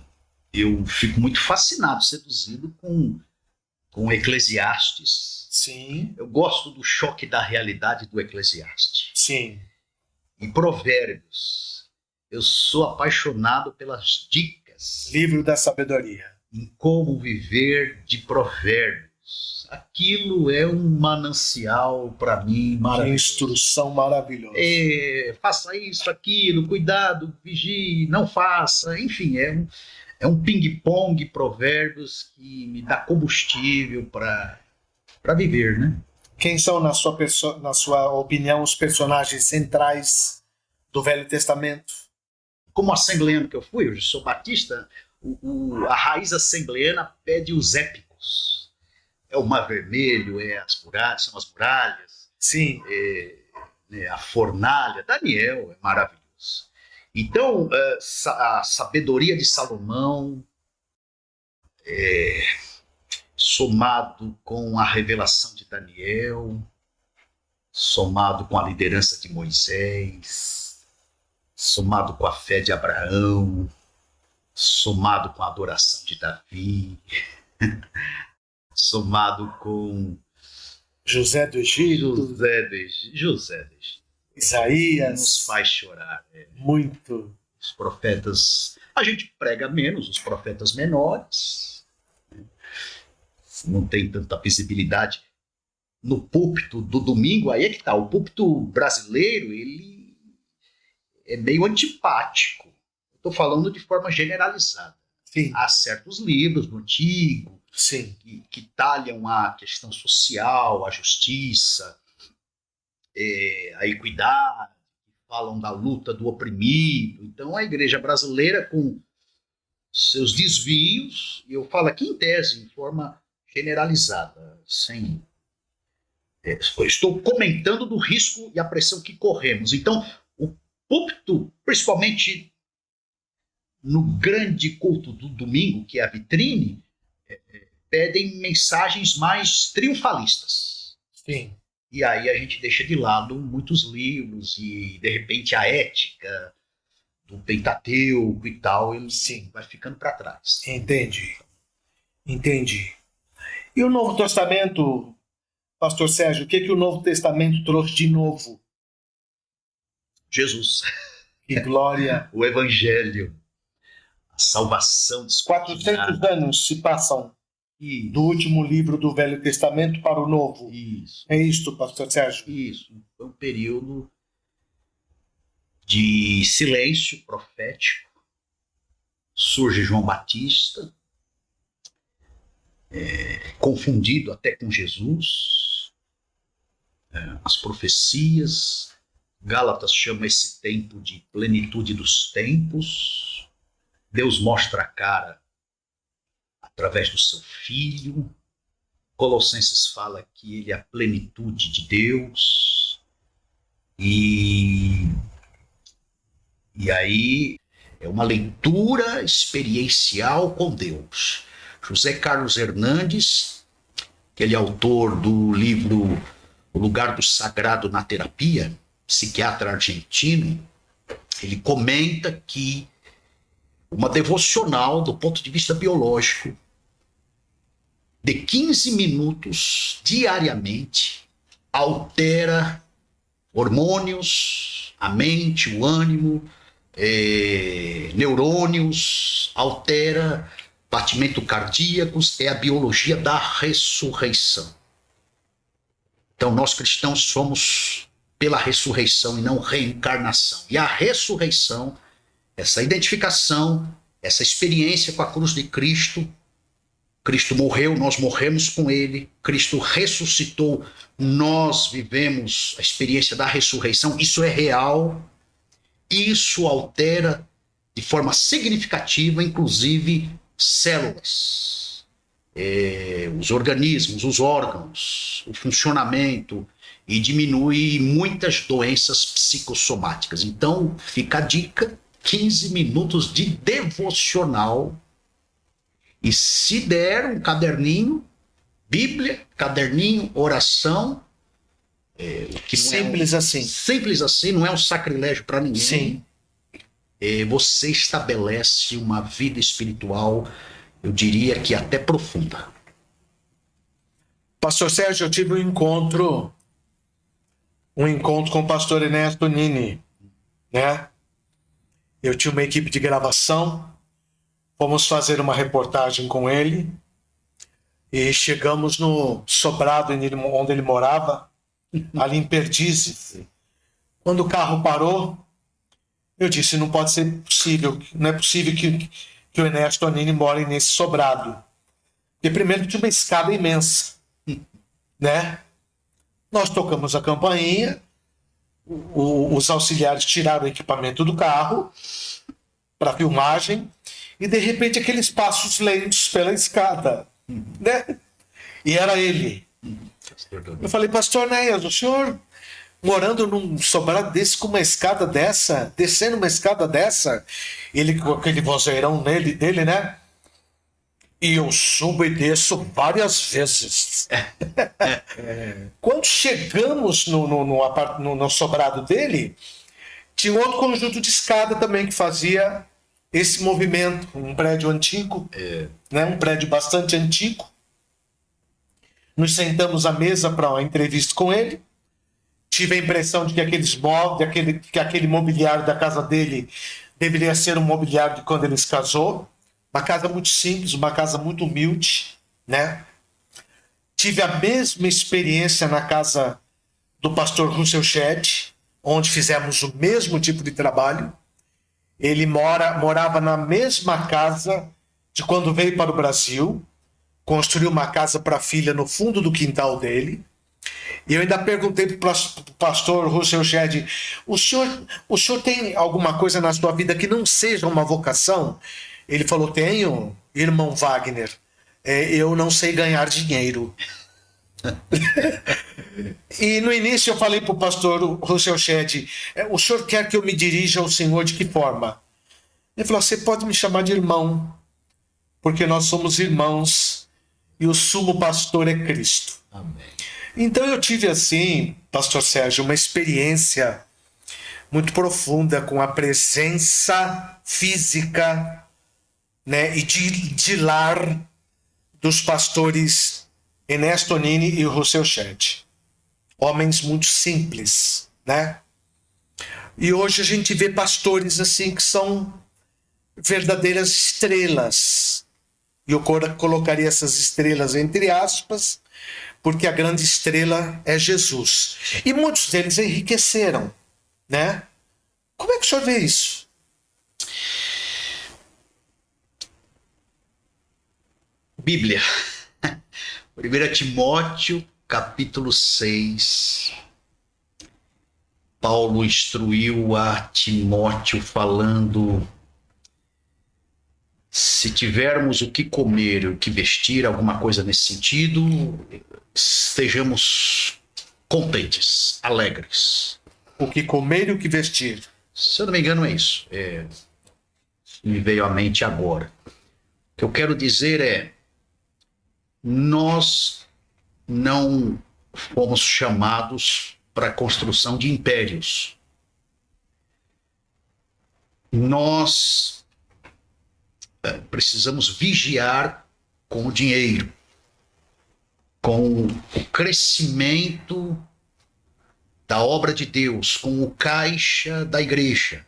C: fico muito fascinado, seduzido com Eclesiastes.
B: Sim.
C: Eu gosto do choque da realidade do Eclesiastes.
B: Sim.
C: E Provérbios. Eu sou apaixonado pelas dicas.
B: Livro da sabedoria.
C: Em como viver de provérbios. Aquilo é um manancial para mim maravilhoso.
B: Instrução maravilhosa.
C: Faça isso, aquilo, cuidado, vigie, não faça. Enfim, é um ping-pong provérbios que me dá combustível para viver, né?
B: Quem são, na sua opinião, os personagens centrais do Velho Testamento?
C: Como assembleano que eu fui, eu sou batista, a raiz assembleana pede os épicos. É o Mar Vermelho, são as muralhas.
B: Sim.
C: A fornalha. Daniel é maravilhoso. Então, a sabedoria de Salomão, somado com a revelação de Daniel, somado com a liderança de Moisés, somado com a fé de Abraão, somado com a adoração de Davi, somado com
B: José do Egito.
C: José do Egito.
B: Isaías.
C: Nos faz chorar.
B: Muito.
C: Os profetas, a gente prega menos, os profetas menores, não tem tanta visibilidade. no púlpito do domingo, aí é que tá. O púlpito brasileiro, ele é meio antipático. Estou falando de forma generalizada.
B: Sim.
C: Há certos livros no Antigo
B: Sim.
C: que talham a questão social, a justiça, a equidade, falam da luta do oprimido. Então a igreja brasileira, com seus desvios, e eu falo aqui em tese, em forma generalizada, sem... estou comentando do risco e a pressão que corremos. Então, o púlpito, principalmente no grande culto do domingo, que é a vitrine, pedem mensagens mais triunfalistas.
B: Sim.
C: E aí a gente deixa de lado muitos livros e, de repente, a ética do Pentateuco e tal, ele
B: Sim.
C: vai ficando para trás.
B: Entendi. E o Novo Testamento, Pastor Sérgio, o que o Novo Testamento trouxe de novo?
C: Jesus.
B: Que glória!
C: O Evangelho. A salvação.
B: 400 anos se passam
C: Isso.
B: do último livro do Velho Testamento para o Novo.
C: Isso.
B: É isto, Pastor Sérgio?
C: Isso. Foi um período de silêncio profético. Surge João Batista, confundido até com Jesus. As profecias. Gálatas chama esse tempo de plenitude dos tempos. Deus mostra a cara através do seu Filho. Colossenses fala que ele é a plenitude de Deus. E aí é uma leitura experiencial com Deus. José Carlos Hernandes, que ele é autor do livro O Lugar do Sagrado na Terapia, psiquiatra argentino, ele comenta que uma devocional, do ponto de vista biológico, de 15 minutos diariamente, altera hormônios, a mente, o ânimo, neurônios, altera batimento cardíaco, é a biologia da ressurreição. Então nós cristãos somos pela ressurreição e não reencarnação. E a ressurreição, essa identificação, essa experiência com a cruz de Cristo, Cristo morreu, nós morremos com ele, Cristo ressuscitou, nós vivemos a experiência da ressurreição, isso é real, isso altera de forma significativa, inclusive, células, os organismos, os órgãos, o funcionamento, e diminui muitas doenças psicossomáticas. Então, fica a dica, 15 minutos de devocional. E se der um caderninho, Bíblia, caderninho, oração, que não
B: simples assim.
C: Simples assim, não é um sacrilégio para ninguém.
B: Sim.
C: Você estabelece uma vida espiritual, eu diria que até profunda.
B: Pastor Sérgio, eu tive um encontro com o pastor Ernesto Nini, né? Eu tinha uma equipe de gravação, fomos fazer uma reportagem com ele e chegamos no sobrado onde ele morava, ali em Perdizes. Quando o carro parou, eu disse, não pode ser possível, não é possível que o Ernesto Nini more nesse sobrado. Porque primeiro tinha uma escada imensa, né? Nós tocamos a campainha, os auxiliares tiraram o equipamento do carro para filmagem e de repente aqueles passos lentos pela escada, né? E era ele. Eu falei, pastor Néas, o senhor morando num sobrado desse, com uma escada dessa, descendo uma escada dessa, ele com aquele vozeirão dele, né? E eu subo e desço várias vezes. Quando chegamos no sobrado dele, tinha outro conjunto de escada também que fazia esse movimento. Um prédio antigo, né? Um prédio bastante antigo. Nos sentamos à mesa para uma entrevista com ele. Tive a impressão de que aquele mobiliário da casa dele deveria ser um mobiliário de quando ele se casou. Uma casa muito simples, uma casa muito humilde, né? tive a mesma experiência na casa do pastor Russell Shedd, onde fizemos o mesmo tipo de trabalho. Ele morava na mesma casa de quando veio para o Brasil, construiu uma casa para a filha no fundo do quintal dele. E eu ainda perguntei para o pastor Russell Shedd, o senhor tem alguma coisa na sua vida que não seja uma vocação? Ele falou, tenho, irmão Wagner, eu não sei ganhar dinheiro. E no início eu falei para o pastor Russell Shedd, o senhor quer que eu me dirija ao Senhor de que forma? Ele falou, você pode me chamar de irmão, porque nós somos irmãos e o sumo pastor é Cristo.
C: Amém.
B: Então eu tive assim, pastor Sérgio, uma experiência muito profunda com a presença física, né, e de lar dos pastores Ernesto Nini e Russell Shedd. Homens muito simples, né? E hoje a gente vê pastores assim que são verdadeiras estrelas. E eu colocaria essas estrelas entre aspas, porque a grande estrela é Jesus. E muitos deles enriqueceram, né? Como é que o senhor vê isso?
C: Bíblia. 1 Timóteo, capítulo 6. Paulo instruiu a Timóteo falando: se tivermos o que comer e o que vestir, alguma coisa nesse sentido, estejamos contentes, alegres.
B: O que comer e o que vestir.
C: Se eu não me engano é isso. Me veio à mente agora. O que eu quero dizer é, nós não fomos chamados para a construção de impérios. Nós precisamos vigiar com o dinheiro, com o crescimento da obra de Deus, com o caixa da igreja.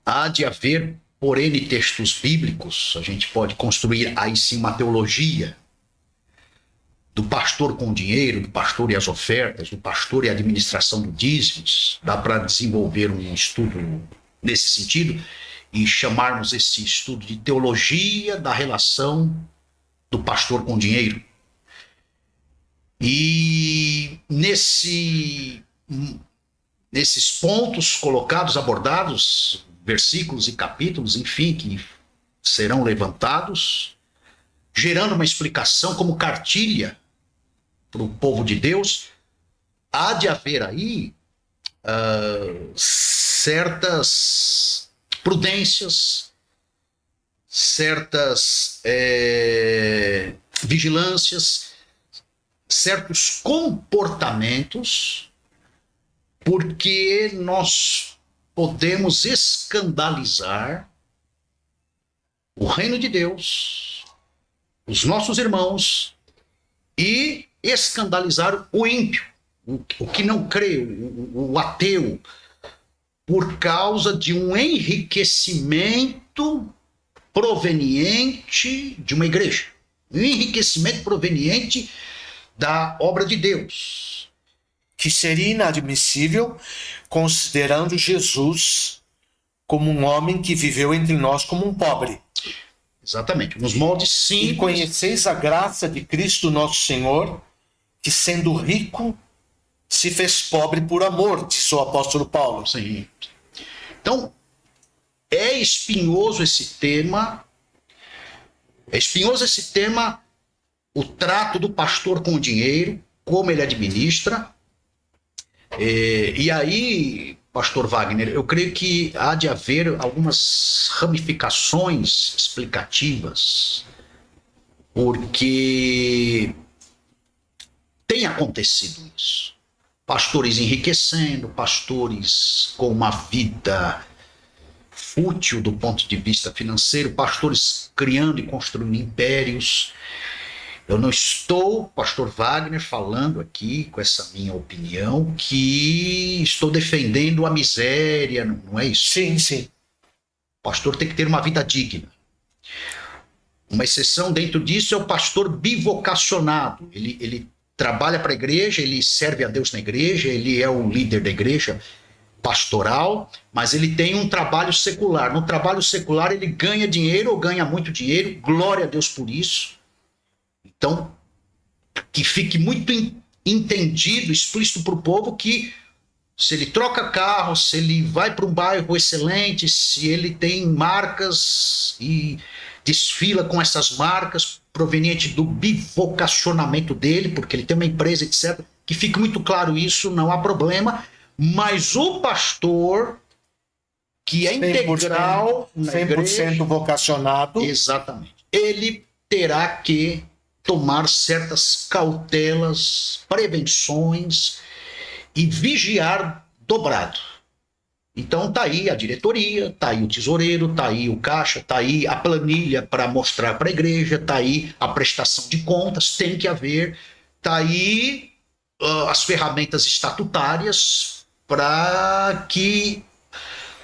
C: Há de haver, por N textos bíblicos, a gente pode construir aí sim uma teologia do pastor com o dinheiro, do pastor e as ofertas, do pastor e a administração do dízimos. Dá para desenvolver um estudo nesse sentido e chamarmos esse estudo de teologia da relação do pastor com o dinheiro. E nesses pontos colocados, abordados, versículos e capítulos, enfim, que serão levantados, gerando uma explicação como cartilha para o povo de Deus, há de haver aí certas prudências, certas vigilâncias, certos comportamentos, porque nós podemos escandalizar o reino de Deus, os nossos irmãos, e escandalizar o ímpio, o que não crê, o ateu, por causa de um enriquecimento proveniente de uma igreja, um enriquecimento proveniente da obra de Deus,
B: que seria inadmissível considerando Jesus como um homem que viveu entre nós como um pobre.
C: Exatamente, nos moldes simples.
B: E conheceis a graça de Cristo nosso Senhor, que sendo rico se fez pobre por amor, disse o apóstolo Paulo.
C: Sim. Então, é espinhoso esse tema, o trato do pastor com o dinheiro, como ele administra. E aí, pastor Wagner, eu creio que há de haver algumas ramificações explicativas, porque tem acontecido isso. Pastores enriquecendo, pastores com uma vida fútil do ponto de vista financeiro, pastores criando e construindo impérios. Eu não estou, pastor Wagner, falando aqui com essa minha opinião que estou defendendo a miséria, não é isso?
B: Sim, sim.
C: O pastor tem que ter uma vida digna. Uma exceção dentro disso é o pastor bivocacionado. Ele trabalha para a igreja, ele serve a Deus na igreja, ele é o líder da igreja pastoral, mas ele tem um trabalho secular. No trabalho secular ele ganha dinheiro ou ganha muito dinheiro, glória a Deus por isso. Então, que fique muito entendido, explícito para o povo que se ele troca carro, se ele vai para um bairro excelente, se ele tem marcas e desfila com essas marcas provenientes do bivocacionamento dele, porque ele tem uma empresa, etc., que fique muito claro isso, não há problema. Mas o pastor, que é integral na
B: 100%
C: igreja,
B: vocacionado,
C: exatamente, ele terá que tomar certas cautelas, prevenções e vigiar dobrado. Então tá aí a diretoria, tá aí o tesoureiro, tá aí o caixa, tá aí a planilha para mostrar para a igreja, tá aí a prestação de contas, tem que haver, tá aí as ferramentas estatutárias para que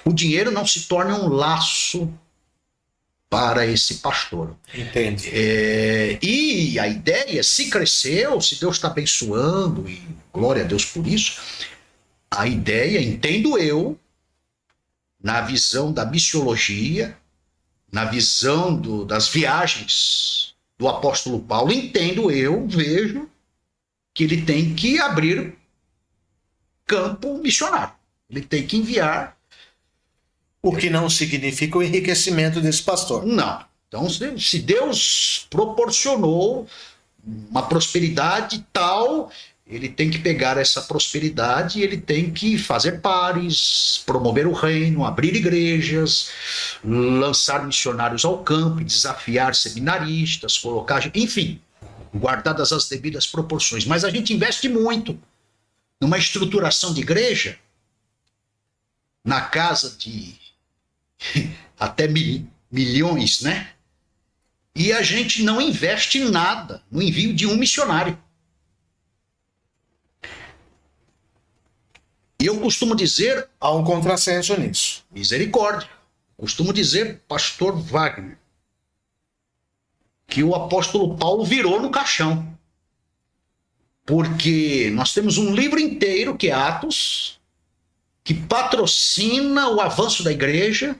C: o dinheiro não se torne um laço para esse pastor.
B: Entendi.
C: E a ideia, se cresceu, se Deus está abençoando, e glória a Deus por isso, a ideia, entendo eu, na visão da missiologia, na visão das viagens do apóstolo Paulo, entendo eu, vejo que ele tem que abrir campo missionário. Ele tem que enviar.
B: O que não significa o enriquecimento desse pastor.
C: Não. Então, se Deus proporcionou uma prosperidade tal, ele tem que pegar essa prosperidade e ele tem que fazer pares, promover o reino, abrir igrejas, lançar missionários ao campo, desafiar seminaristas, colocar... Enfim, guardadas as devidas proporções. Mas a gente investe muito numa estruturação de igreja, na casa de até milhões, né? E a gente não investe nada no envio de um missionário. E eu costumo dizer...
B: Há um contrassenso nisso.
C: Misericórdia. Costumo dizer, pastor Wagner, que o apóstolo Paulo virou no caixão. Porque nós temos um livro inteiro, que é Atos, que patrocina o avanço da igreja,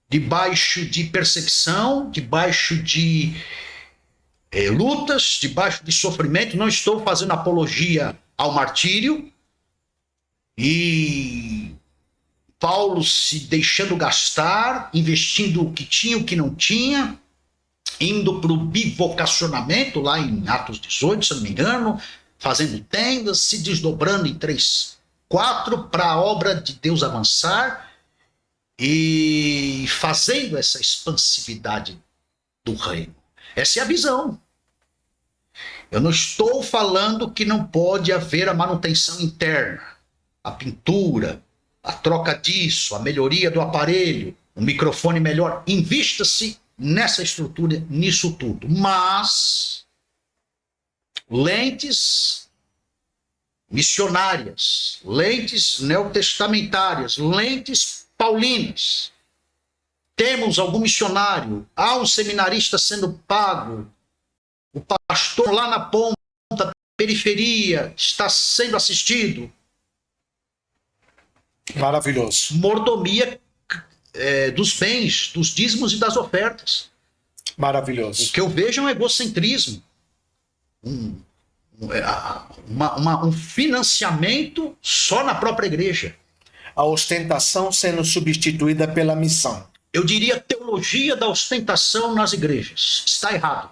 C: debaixo de perseguição, debaixo de lutas, debaixo de sofrimento. Não estou fazendo apologia ao martírio. E Paulo se deixando gastar, investindo o que tinha, o que não tinha, indo para o bivocacionamento, lá em Atos 18, se não me engano, fazendo tendas, se desdobrando em 3, 4, para a obra de Deus avançar e fazendo essa expansividade do reino. Essa é a visão. Eu não estou falando que não pode haver a manutenção interna, a pintura, a troca disso, a melhoria do aparelho, um microfone melhor. Invista-se nessa estrutura, nisso tudo. Mas lentes missionárias, lentes neotestamentárias, lentes paulinas. Temos algum missionário, há um seminarista sendo pago, o pastor lá na ponta, periferia, está sendo assistido.
B: Maravilhoso.
C: Mordomia dos bens, dos dízimos e das ofertas.
B: Maravilhoso.
C: O que eu vejo é um egocentrismo. Um financiamento só na própria igreja.
B: A ostentação sendo substituída pela missão.
C: Eu diria teologia da ostentação nas igrejas. Está errado.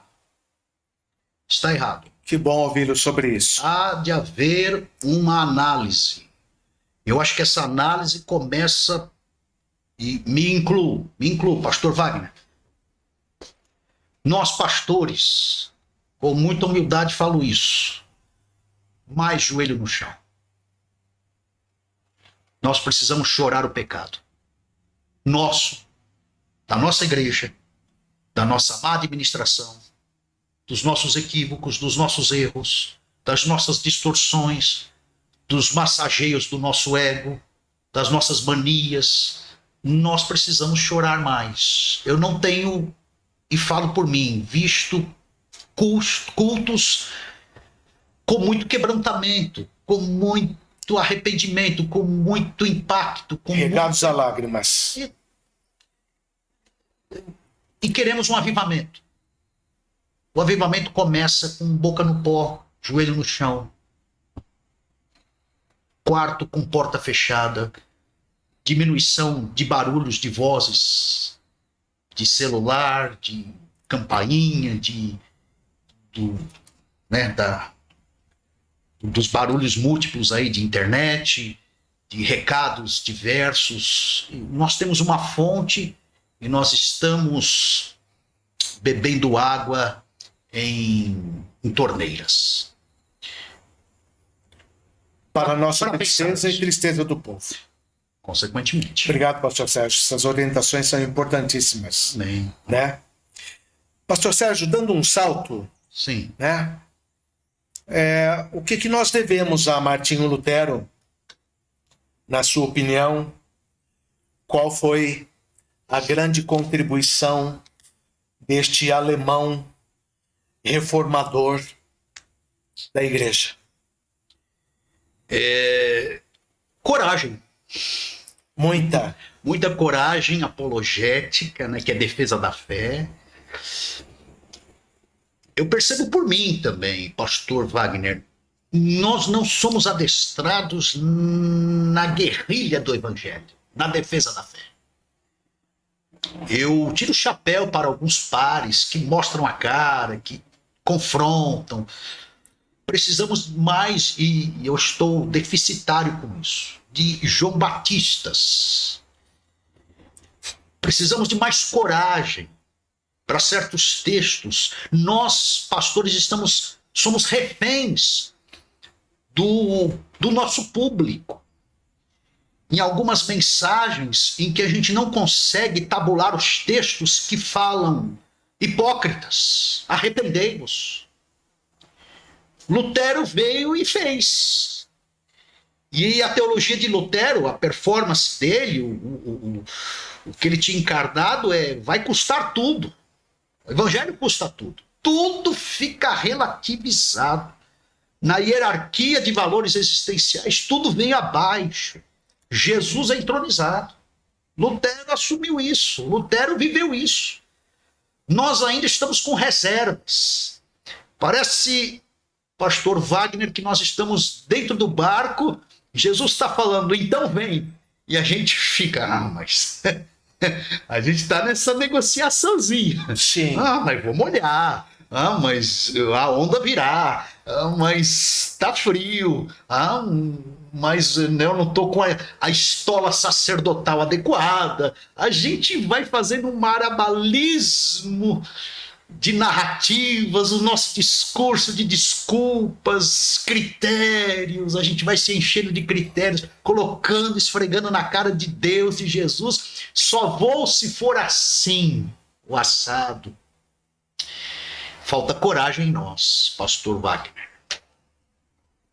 C: Está errado.
B: Que bom ouvi-lo sobre isso.
C: Há de haver uma análise. Eu acho que essa análise começa, e me incluo, pastor Wagner. Nós, pastores, com muita humildade falo isso, mais joelho no chão. Nós precisamos chorar o pecado. Nosso, da nossa igreja, da nossa má administração, dos nossos equívocos, dos nossos erros, das nossas distorções, dos massageios do nosso ego, das nossas manias. Nós precisamos chorar mais. Eu não tenho e falo por mim, visto cultos com muito quebrantamento, com muito arrependimento, com muito impacto, com
B: regados a lágrimas.
C: E queremos um avivamento. O avivamento começa com boca no pó, joelho no chão, quarto com porta fechada, diminuição de barulhos de vozes, de celular, de campainha, dos barulhos múltiplos aí de internet, de recados diversos. E nós temos uma fonte e nós estamos bebendo água em torneiras.
B: Para a nossa tristeza e tristeza do povo.
C: Consequentemente.
B: Obrigado, pastor Sérgio. Essas orientações são importantíssimas.
C: Amém.
B: Né? Pastor Sérgio, dando um salto,
C: sim,
B: né? O que nós devemos a Martinho Lutero, na sua opinião? Qual foi a grande contribuição deste alemão reformador da igreja?
C: Coragem.
B: Muita
C: coragem apologética, né, que é defesa da fé. Eu percebo por mim também, pastor Wagner, nós não somos adestrados na guerrilha do evangelho, na defesa da fé. Eu tiro o chapéu para alguns pares que mostram a cara, que confrontam. Precisamos mais, e eu estou deficitário com isso, de João Batistas. Precisamos de mais coragem para certos textos. Nós, pastores, somos reféns do nosso público. Em algumas mensagens em que a gente não consegue tabular os textos que falam hipócritas, arrependei-vos. Lutero veio e fez. E a teologia de Lutero, a performance dele, o que ele tinha encarnado vai custar tudo. O evangelho custa tudo. Tudo fica relativizado. Na hierarquia de valores existenciais, tudo vem abaixo. Jesus é entronizado. Lutero assumiu isso. Lutero viveu isso. Nós ainda estamos com reservas. Parece, pastor Wagner, que nós estamos dentro do barco, Jesus está falando, então vem. E a gente fica, mas a gente está nessa negociaçãozinha.
B: Sim.
C: Mas vamos olhar. Mas a onda virá. Mas tá frio. Mas eu não estou com a estola sacerdotal adequada. A gente vai fazendo um marabalismo de narrativas, o nosso discurso de desculpas, critérios, a gente vai se enchendo de critérios, colocando, esfregando na cara de Deus e Jesus. Só vou se for assim, o assado. Falta coragem em nós, pastor Wagner.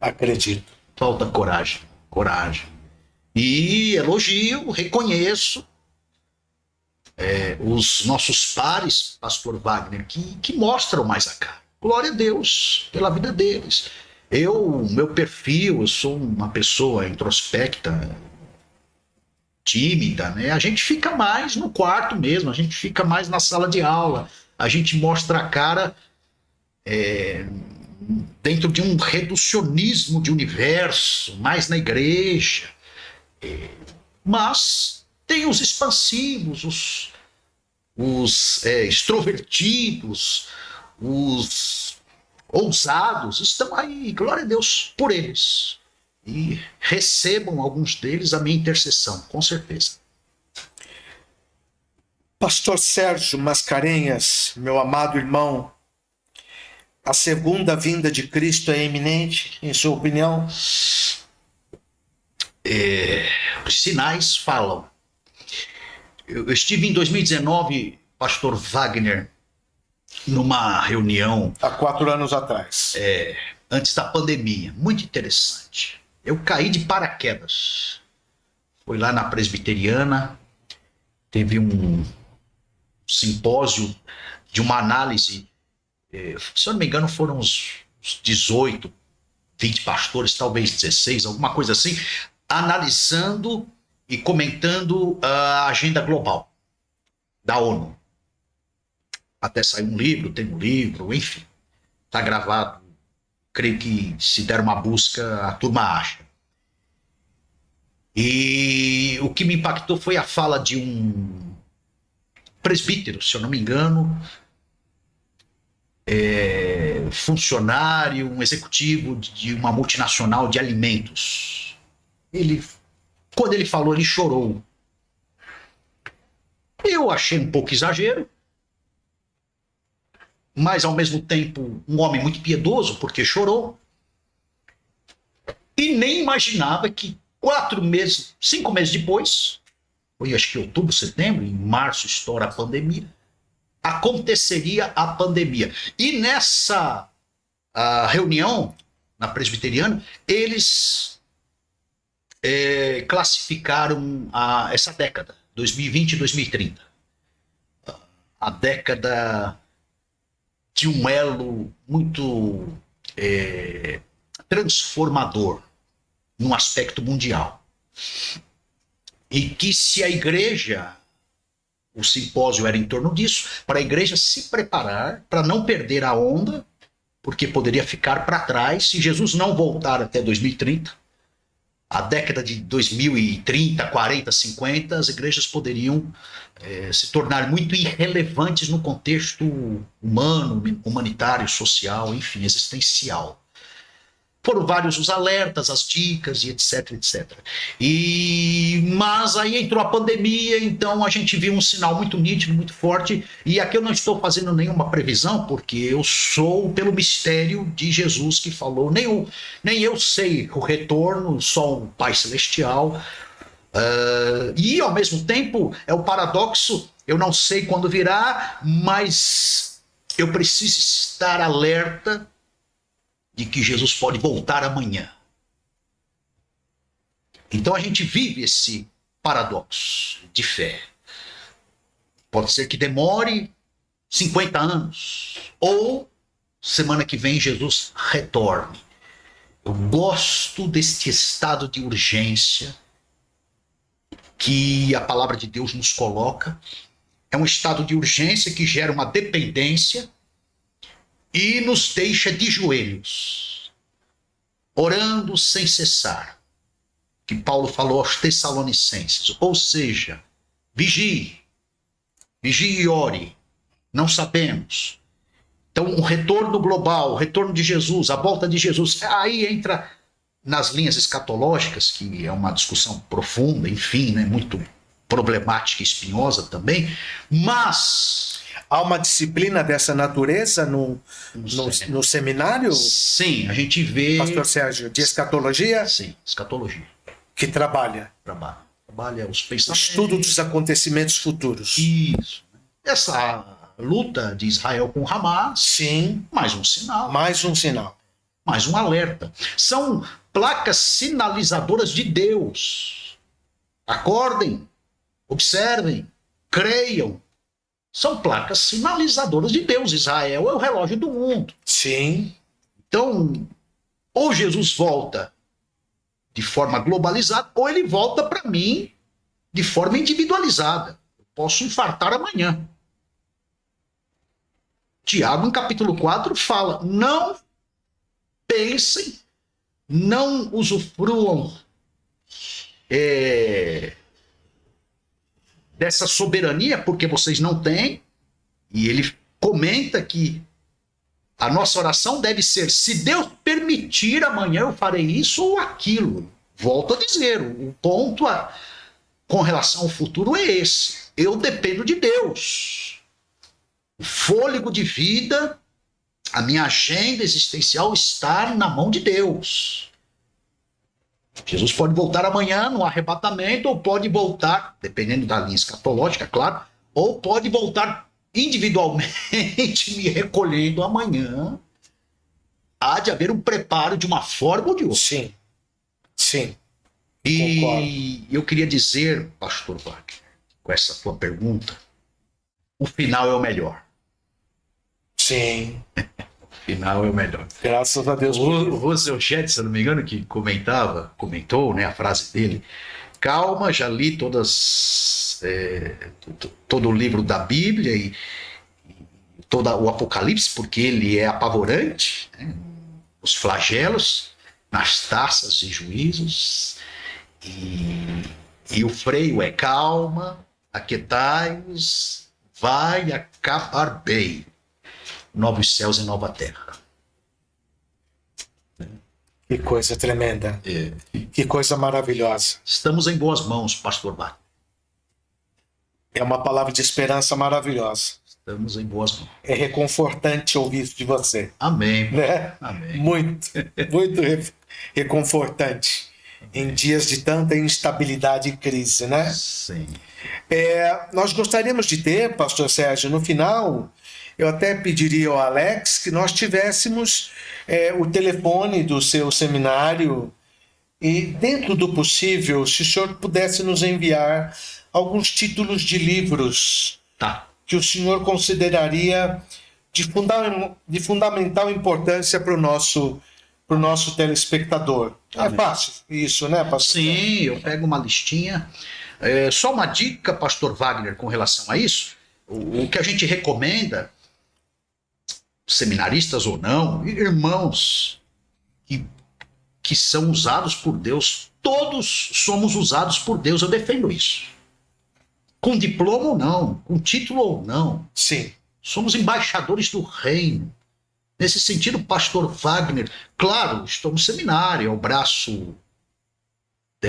B: Acredito.
C: Falta coragem. E elogio, reconheço os nossos pares, pastor Wagner, que mostram mais a cara. Glória a Deus pela vida deles. Meu perfil, eu sou uma pessoa introspecta, tímida, né? A gente fica mais no quarto mesmo, a gente fica mais na sala de aula, a gente mostra a cara dentro de um reducionismo de universo, mais na igreja. Mas tem os expansivos, os extrovertidos, os ousados, estão aí, glória a Deus por eles. E recebam alguns deles a minha intercessão, com certeza.
B: Pastor Sérgio Mascarenhas, meu amado irmão, a segunda vinda de Cristo é iminente, em sua opinião?
C: Os sinais falam. Eu estive em 2019, pastor Wagner, numa reunião...
B: Há 4 anos atrás.
C: Antes da pandemia, muito interessante. Eu caí de paraquedas. Foi lá na Presbiteriana, teve um simpósio de uma análise, se eu não me engano foram uns 18, 20 pastores, talvez 16, alguma coisa assim, analisando e comentando a agenda global da ONU. Até saiu um livro, tem um livro, enfim. Está gravado. Creio que se der uma busca, a turma acha. E o que me impactou foi a fala de um presbítero, se eu não me engano, funcionário, um executivo de uma multinacional de alimentos. Quando ele falou, ele chorou. Eu achei um pouco exagero, mas ao mesmo tempo um homem muito piedoso, porque chorou. E nem imaginava que 5 meses depois, foi acho que outubro, setembro, em março estoura a pandemia, aconteceria a pandemia. E nessa reunião, na Presbiteriana, eles classificaram essa década, 2020 e 2030. A década de um elo muito transformador num aspecto mundial. E que se a igreja, o simpósio era em torno disso, para a igreja se preparar para não perder a onda, porque poderia ficar para trás se Jesus não voltar até 2030. A década de 2030, 40, 50, as igrejas poderiam se tornar muito irrelevantes no contexto humano, humanitário, social, enfim, existencial. Foram vários os alertas, as dicas e etc, etc. Mas aí entrou a pandemia, então a gente viu um sinal muito nítido, muito forte, e aqui eu não estou fazendo nenhuma previsão, porque eu sou pelo mistério de Jesus que falou, nem eu sei o retorno, só o Pai Celestial, e ao mesmo tempo é o paradoxo, eu não sei quando virá, mas eu preciso estar alerta de que Jesus pode voltar amanhã. Então a gente vive esse paradoxo de fé. Pode ser que demore 50 anos, ou semana que vem Jesus retorne. Eu gosto deste estado de urgência que a palavra de Deus nos coloca. É um estado de urgência que gera uma dependência e nos deixa de joelhos, orando sem cessar, que Paulo falou aos Tessalonicenses. Ou seja, vigie e ore, não sabemos. Então, o retorno global, o retorno de Jesus, a volta de Jesus, aí entra nas linhas escatológicas, que é uma discussão profunda, enfim, né, muito problemática e espinhosa também, mas
B: há uma disciplina dessa natureza no seminário?
C: Sim, a gente vê...
B: Pastor Sérgio, de escatologia?
C: Sim, escatologia.
B: Que trabalha
C: os pensamentos.
B: Estudo dos acontecimentos futuros.
C: Isso. Essa luta de Israel com Hamas.
B: Sim.
C: Mais um sinal.
B: Mais um sinal.
C: Mais um alerta. São placas sinalizadoras de Deus. Acordem, observem, creiam. São placas sinalizadoras de Deus. Israel é o relógio do mundo.
B: Sim.
C: Então, ou Jesus volta de forma globalizada, ou ele volta para mim de forma individualizada. Eu posso infartar amanhã. Tiago, em capítulo 4, fala, não pensem, não usufruam dessa soberania, porque vocês não têm, e ele comenta que a nossa oração deve ser, se Deus permitir, amanhã eu farei isso ou aquilo. Volto a dizer, o ponto com relação ao futuro é esse. Eu dependo de Deus. O fôlego de vida, a minha agenda existencial está na mão de Deus. Jesus pode voltar amanhã no arrebatamento, ou pode voltar, dependendo da linha escatológica, claro, ou pode voltar individualmente me recolhendo amanhã. Há de haver um preparo de uma forma ou de outra.
B: Sim, sim.
C: E
B: concordo.
C: Eu queria dizer, pastor Wagner, com essa tua pergunta, o final é o melhor.
B: Sim.
C: O final é o melhor.
B: Graças a Deus.
C: O Russell Shedd, se eu não me engano, que comentou, né, a frase dele: calma, já li todo o livro da Bíblia e todo o Apocalipse, porque ele é apavorante, né? Os flagelos nas taças e juízos, e o freio é calma, aquietai-vos, vai acabar bem, novos céus e nova terra.
B: Que coisa tremenda.
C: É.
B: Que coisa maravilhosa.
C: Estamos em boas mãos, pastor Bach.
B: É uma palavra de esperança maravilhosa.
C: Estamos em boas mãos.
B: É reconfortante ouvir isso de você.
C: Amém.
B: Né?
C: Amém.
B: Muito reconfortante. Em dias de tanta instabilidade e crise, né?
C: Sim.
B: Nós gostaríamos de ter, pastor Sérgio, no final, eu até pediria ao Alex que nós tivéssemos o telefone do seu seminário e, dentro do possível, se o senhor pudesse nos enviar alguns títulos de livros
C: Tá.
B: que o senhor consideraria de fundamental importância para o nosso telespectador. É fácil isso, né, pastor?
C: Sim, eu pego uma listinha. Só uma dica, pastor Wagner, com relação a isso. O que a gente recomenda, seminaristas ou não, irmãos que são usados por Deus, todos somos usados por Deus, eu defendo isso. Com diploma ou não, com título ou não.
B: Sim.
C: Somos embaixadores do reino. Nesse sentido, pastor Wagner, claro, estou no seminário, é o braço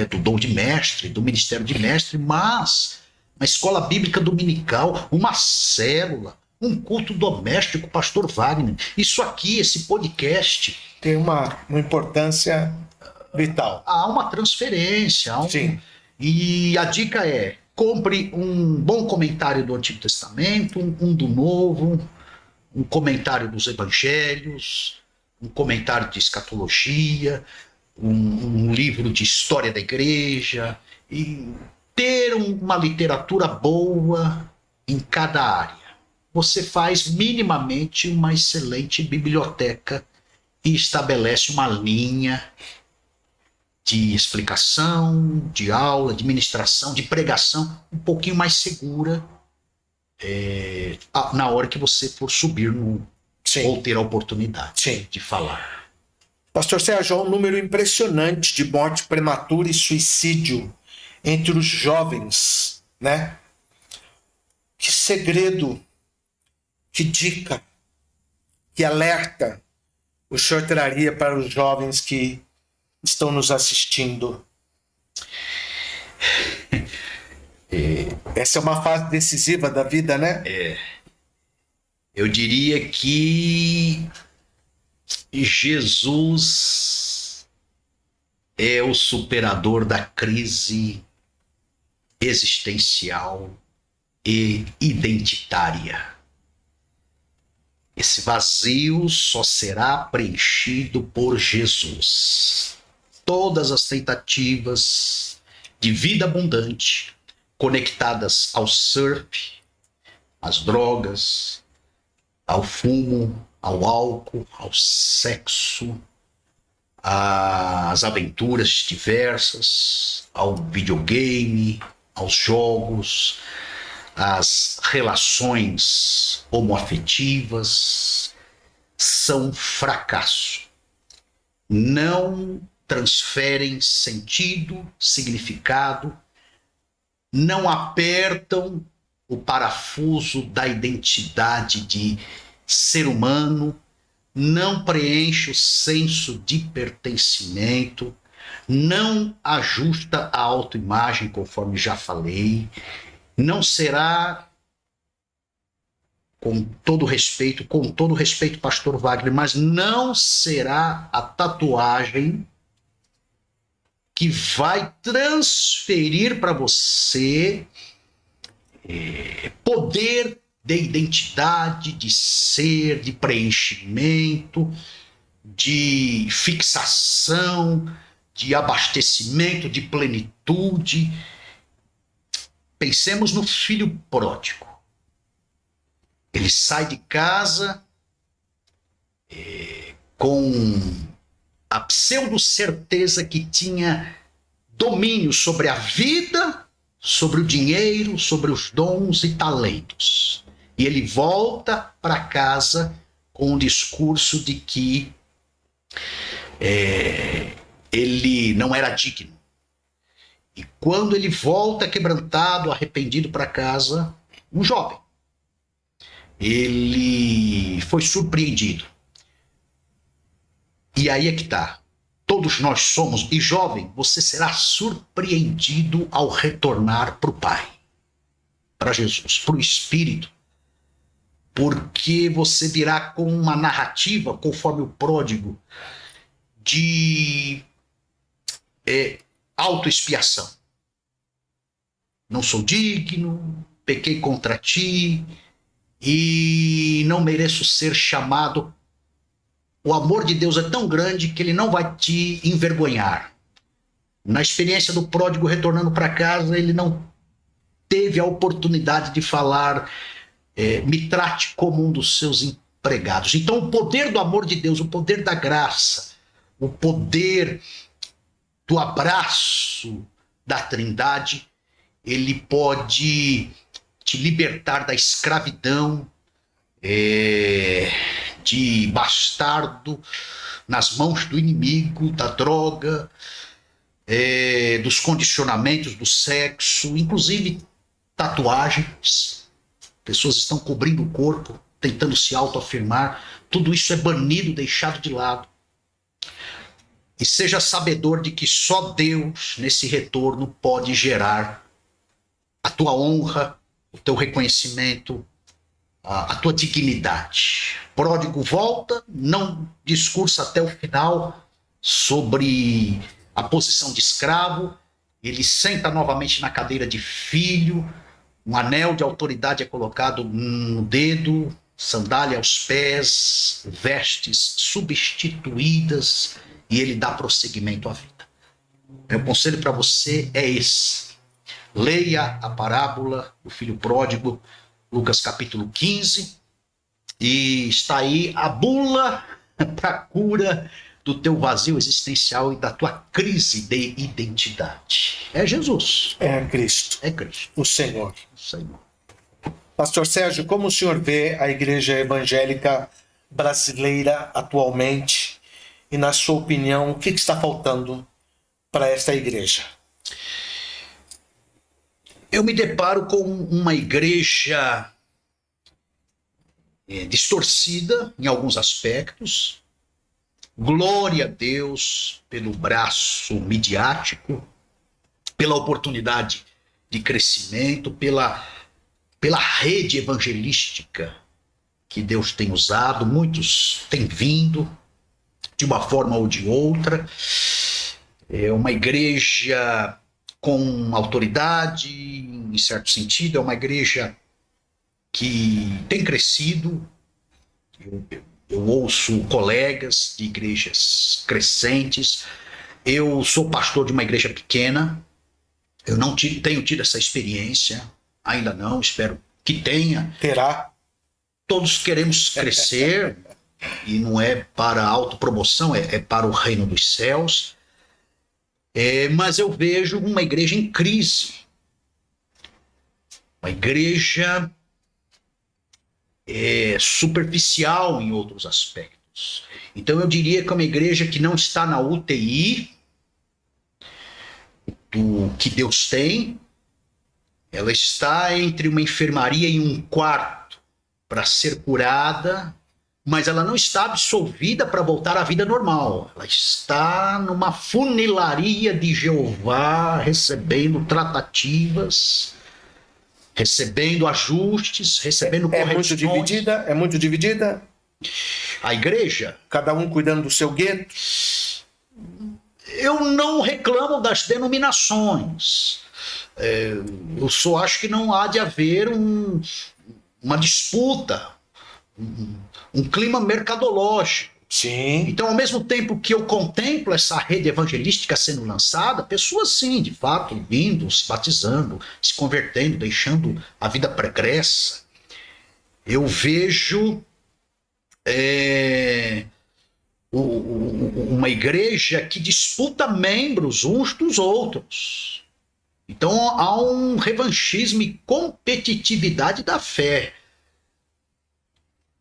C: do dom de mestre, do ministério de mestre, mas uma escola bíblica dominical, uma célula, um culto doméstico, pastor Wagner. Isso aqui, esse podcast,
B: tem uma importância vital.
C: Há uma transferência.
B: Sim.
C: E a dica é: compre um bom comentário do Antigo Testamento, um do Novo, um comentário dos Evangelhos, um comentário de escatologia, um livro de história da igreja, e ter uma literatura boa em cada área. Você faz minimamente uma excelente biblioteca e estabelece uma linha de explicação, de aula, de ministração, de pregação um pouquinho mais segura na hora que você for subir ou ter a oportunidade de falar.
B: Pastor Sérgio, há um número impressionante de morte prematura e suicídio entre os jovens, né? Que segredo, que dica, que alerta o senhor traria para os jovens que estão nos assistindo? Essa é uma fase decisiva da vida, né?
C: Eu diria que Jesus é o superador da crise existencial e identitária. Esse vazio só será preenchido por Jesus. Todas as tentativas de vida abundante conectadas ao surf, às drogas, ao fumo, ao álcool, ao sexo, às aventuras diversas, ao videogame, aos jogos, às relações homoafetivas, são fracasso. Não transferem sentido, significado, não apertam o parafuso da identidade de ser humano, não preenche o senso de pertencimento, não ajusta a autoimagem, conforme já falei, não será, com todo respeito, pastor Wagner, mas não será a tatuagem que vai transferir para você poder de identidade, de ser, de preenchimento, de fixação, de abastecimento, de plenitude. Pensemos no filho pródigo. Ele sai de casa com a pseudo-certeza que tinha domínio sobre a vida, sobre o dinheiro, sobre os dons e talentos. E ele volta para casa com o discurso de que ele não era digno. E quando ele volta quebrantado, arrependido para casa, um jovem, ele foi surpreendido. E aí é que está. Todos nós somos, e jovem, você será surpreendido ao retornar para o Pai, para Jesus, para o Espírito, porque você virá com uma narrativa, conforme o pródigo, de autoexpiação. Não sou digno, pequei contra ti e não mereço ser chamado. O amor de Deus é tão grande que ele não vai te envergonhar. Na experiência do pródigo retornando para casa, ele não teve a oportunidade de falar, me trate como um dos seus empregados. Então o poder do amor de Deus, o poder da graça, o poder do abraço da Trindade, ele pode te libertar da escravidão, de bastardo nas mãos do inimigo, da droga, dos condicionamentos do sexo, inclusive tatuagens. Pessoas estão cobrindo o corpo, tentando se autoafirmar. Tudo isso é banido, deixado de lado. E seja sabedor de que só Deus, nesse retorno, pode gerar a tua honra, o teu reconhecimento, a tua dignidade. Pródigo volta, não discursa até o final sobre a posição de escravo, ele senta novamente na cadeira de filho, um anel de autoridade é colocado no dedo, sandália aos pés, vestes substituídas, e ele dá prosseguimento à vida. Meu conselho para você é esse. Leia a parábola do filho pródigo, Lucas capítulo 15, e está aí a bula para a cura do teu vazio existencial e da tua crise de identidade. É Jesus.
B: É Cristo.
C: É Cristo.
B: O Senhor.
C: O Senhor.
B: Pastor Sérgio, como o senhor vê a igreja evangélica brasileira atualmente? E, na sua opinião, o que está faltando para esta igreja?
C: Eu me deparo com uma igreja distorcida em alguns aspectos. Glória a Deus pelo braço midiático, pela oportunidade de crescimento, pela rede evangelística que Deus tem usado. Muitos têm vindo de uma forma ou de outra. É uma igreja com autoridade, em certo sentido, é uma igreja que tem crescido. Eu ouço colegas de igrejas crescentes. Eu sou pastor de uma igreja pequena. Eu não tenho tido essa experiência, ainda não, espero que tenha.
B: Terá.
C: Todos queremos crescer, e não é para autopromoção, é para o reino dos céus. Mas eu vejo uma igreja em crise. Uma igreja superficial em outros aspectos. Então eu diria que é uma igreja que não está na UTI do que Deus tem. Ela está entre uma enfermaria e um quarto para ser curada, mas ela não está absolvida para voltar à vida normal. Ela está numa funilaria de Jeová, recebendo tratativas, recebendo ajustes, recebendo correções.
B: É muito dividida?
C: A igreja?
B: Cada um cuidando do seu gueto?
C: Eu não reclamo das denominações. Eu só acho que não há de haver uma disputa, um clima mercadológico.
B: Sim.
C: Então, ao mesmo tempo que eu contemplo essa rede evangelística sendo lançada, pessoas sim, de fato, vindo, se batizando, se convertendo, deixando a vida pregressa, eu vejo uma igreja que disputa membros uns dos outros. Então há um revanchismo e competitividade da fé.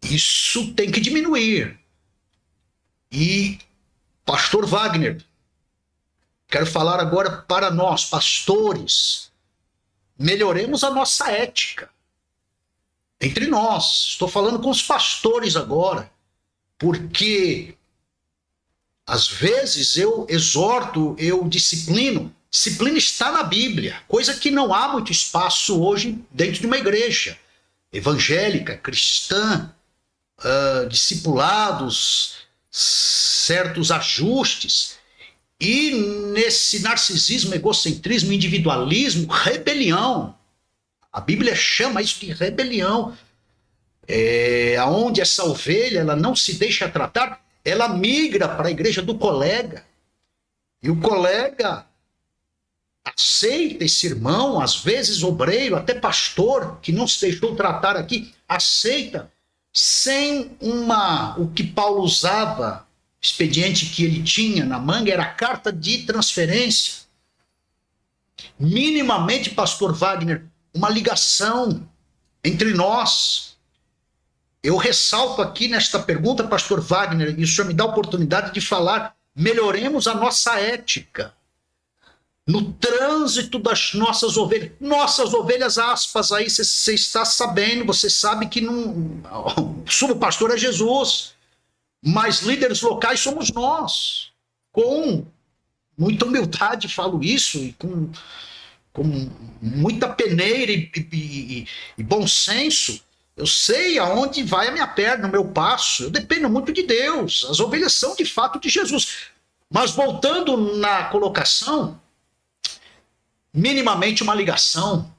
C: Isso tem que diminuir. E, pastor Wagner, quero falar agora para nós, pastores, melhoremos a nossa ética entre nós. Estou falando com os pastores agora, porque às vezes eu exorto, eu disciplino. Disciplina está na Bíblia, coisa que não há muito espaço hoje dentro de uma igreja evangélica, cristã, discipulados, certos ajustes. E nesse narcisismo, egocentrismo, individualismo, rebelião. A Bíblia chama isso de rebelião. Onde essa ovelha ela não se deixa tratar, ela migra para a igreja do colega. E o colega aceita esse irmão, às vezes obreiro, até pastor, que não se deixou tratar aqui, aceita, sem o que Paulo usava, expediente que ele tinha na manga, era a carta de transferência. Minimamente, pastor Wagner, uma ligação entre nós. Eu ressalto aqui nesta pergunta, pastor Wagner, e o senhor me dá a oportunidade de falar, melhoremos a nossa ética no trânsito das nossas ovelhas. Nossas ovelhas, aspas, aí você está sabendo, você sabe que o sumo pastor é Jesus, mas líderes locais somos nós. Com muita humildade falo isso, e com muita peneira e bom senso. Eu sei aonde vai a minha perna, o meu passo. Eu dependo muito de Deus. As ovelhas são de fato de Jesus. Mas voltando na colocação, minimamente uma ligação.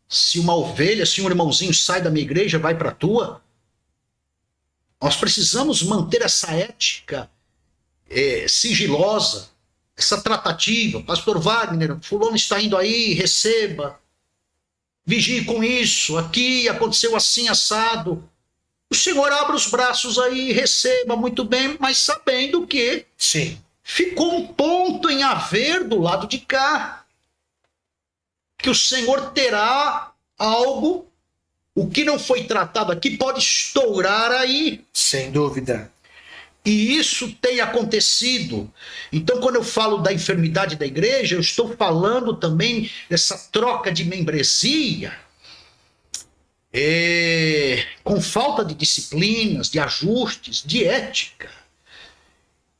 C: Se uma ovelha, se um irmãozinho sai da minha igreja, vai para a tua, nós precisamos manter essa ética sigilosa, essa tratativa. Pastor Wagner, fulano está indo aí, receba, vigie com isso, aqui aconteceu assim, assado. O Senhor abre os braços aí, receba muito bem, mas sabendo que
B: Sim.
C: ficou um ponto em haver do lado de cá, que o Senhor terá algo, o que não foi tratado aqui pode estourar aí.
B: Sem dúvida.
C: E isso tem acontecido. Então, quando eu falo da enfermidade da igreja, eu estou falando também dessa troca de membresia, com falta de disciplinas, de ajustes, de ética.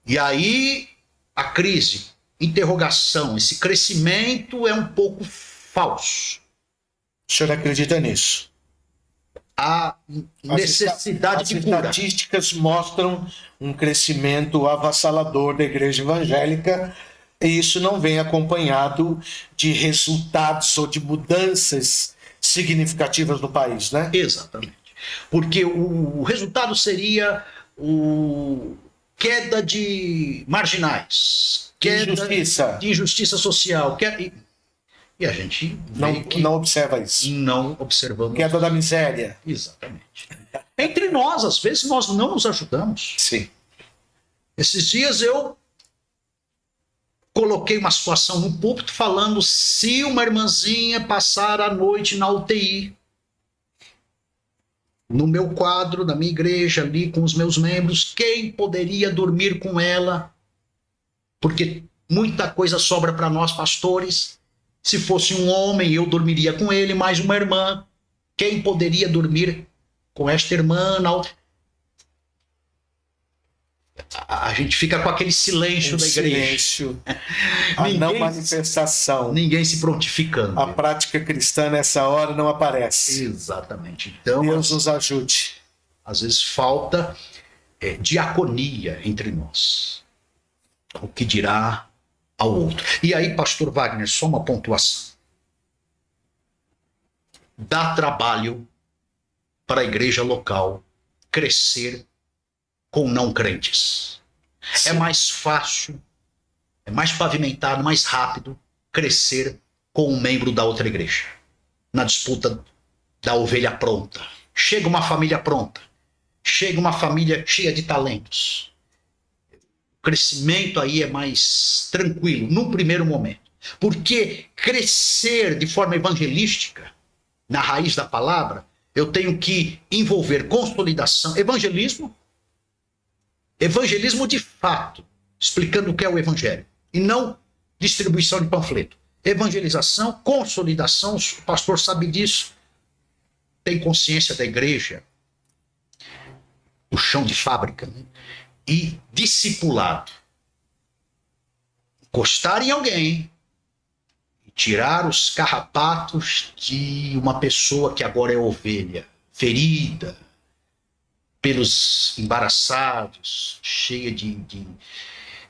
C: E aí, a crise, interrogação, esse crescimento é um pouco falso.
B: O senhor acredita nisso?
C: A necessidade de cura.
B: As estatísticas mostram um crescimento avassalador da igreja evangélica, e isso não vem acompanhado de resultados ou de mudanças significativas no país, né?
C: Exatamente. Porque o resultado seria queda de marginais, queda de injustiça social, e a gente
B: não observa isso.
C: Não observamos.
B: Queda da miséria.
C: Exatamente. Entre nós, às vezes, nós não nos ajudamos.
B: Sim.
C: Esses dias eu coloquei uma situação no púlpito falando se uma irmãzinha passar a noite na UTI, no meu quadro, na minha igreja, ali com os meus membros, quem poderia dormir com ela? Porque muita coisa sobra para nós, pastores. Se fosse um homem, eu dormiria com ele, mais uma irmã. Quem poderia dormir com esta irmã? A gente fica com aquele silêncio da igreja.
B: Silêncio. A não manifestação.
C: Ninguém se prontificando.
B: A prática cristã nessa hora não aparece.
C: Exatamente. Então,
B: Deus nos ajude.
C: Às vezes falta diaconia entre nós. O que dirá ao outro. E aí, pastor Wagner, só uma pontuação. Dá trabalho para a igreja local crescer com não crentes. Sim. É mais fácil, é mais pavimentado, mais rápido crescer com um membro da outra igreja. Na disputa da ovelha pronta. Chega uma família pronta. chega uma família cheia de talentos. O crescimento aí é mais tranquilo, num primeiro momento. Porque crescer de forma evangelística, na raiz da palavra, eu tenho que envolver consolidação, evangelismo de fato, explicando o que é o evangelho, e não distribuição de panfleto. Evangelização, consolidação, o pastor sabe disso, tem consciência da igreja, o chão de fábrica, né? E discipulado. Encostar em alguém, tirar os carrapatos de uma pessoa que agora é ovelha, ferida, pelos embaraçados, cheia de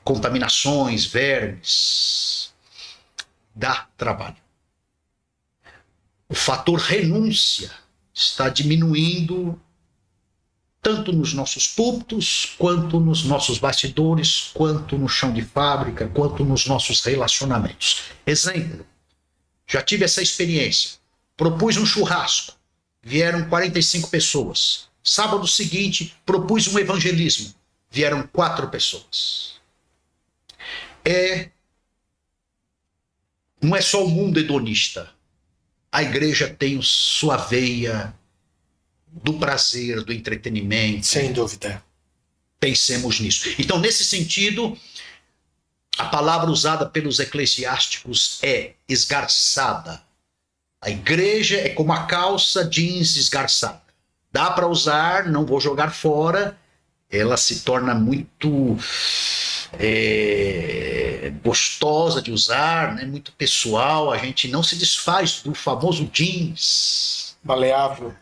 C: contaminações, vermes, dá trabalho. O fator renúncia está diminuindo tanto nos nossos púlpitos, quanto nos nossos bastidores, quanto no chão de fábrica, quanto nos nossos relacionamentos. Exemplo, já tive essa experiência. Propus um churrasco, vieram 45 pessoas. Sábado seguinte, propus um evangelismo, vieram 4 pessoas. Não é só o mundo hedonista. A igreja tem sua veia do prazer, do entretenimento.
B: Sem dúvida.
C: Pensemos nisso. Então, nesse sentido, a palavra usada pelos eclesiásticos é esgarçada. A igreja é como a calça jeans esgarçada. Dá para usar, não vou jogar fora. Ela se torna muito gostosa de usar, né? Muito pessoal. A gente não se desfaz do famoso jeans.
B: Maleável.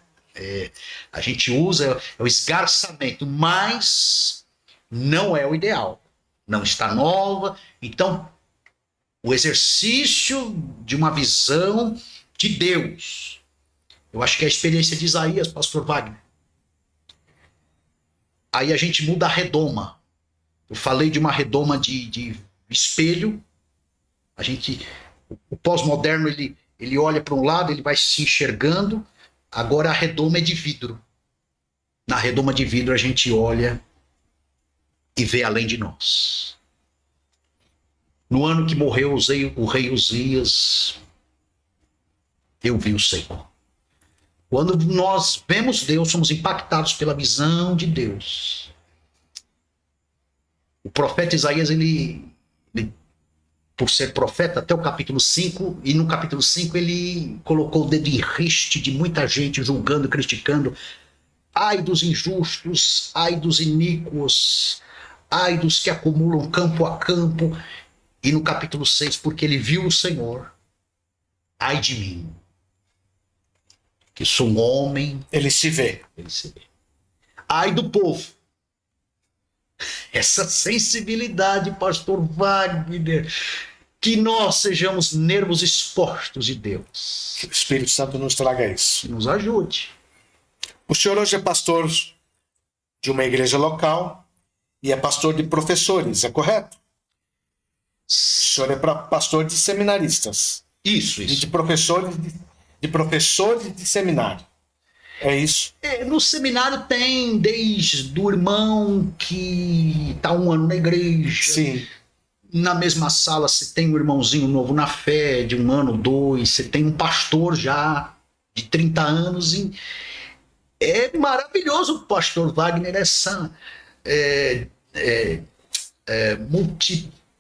C: A gente usa o esgarçamento, mas não é o ideal. Não está nova. Então, o exercício de uma visão de Deus. Eu acho que é a experiência de Isaías, pastor Wagner. Aí a gente muda a redoma. Eu falei de uma redoma de espelho. O pós-moderno, ele olha para um lado, ele vai se enxergando. Agora a redoma é de vidro. Na redoma de vidro a gente olha e vê além de nós. No ano que morreu o rei Uzias, eu vi o Senhor. Quando nós vemos Deus, somos impactados pela visão de Deus. O profeta Isaías, ele por ser profeta, até o capítulo 5, e no capítulo 5 ele colocou o dedo em riste de muita gente, julgando, criticando. Ai dos injustos, ai dos iníquos, ai dos que acumulam campo a campo. E no capítulo 6, porque ele viu o Senhor, ai de mim, que sou um homem.
B: Ele se vê.
C: Ai do povo. Essa sensibilidade, pastor Wagner, que nós sejamos nervos expostos de Deus.
B: Que o Espírito Santo nos traga isso.
C: Que nos ajude.
B: O senhor hoje é pastor de uma igreja local e é pastor de professores, é correto? O senhor é pastor de seminaristas.
C: Isso.
B: E de professores de seminário. É isso?
C: No seminário tem desde o irmão que está 1 ano na igreja.
B: Sim.
C: Na mesma sala você tem um irmãozinho novo na fé, de 1 ano, 2. Você tem um pastor já de 30 anos. E é maravilhoso, pastor Wagner, essa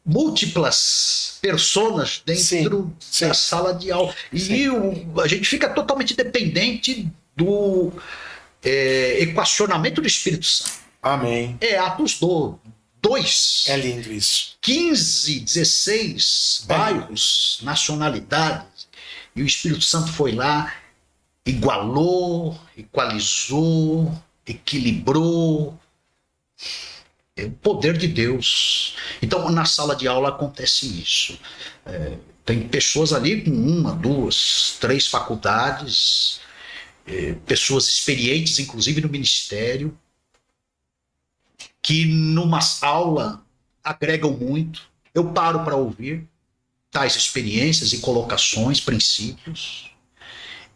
C: múltiplas personas dentro da sala de aula. E a gente fica totalmente dependente do equacionamento do Espírito Santo.
B: Amém.
C: Atos 2.
B: É lindo isso.
C: 15, 16 bairros, nacionalidades. E o Espírito Santo foi lá, igualou, equalizou, equilibrou. É o poder de Deus. Então, na sala de aula acontece isso. Tem pessoas ali com 1, 2, 3 faculdades, pessoas experientes, inclusive no ministério, que numa aula agregam muito. Eu paro para ouvir tais experiências e colocações, princípios,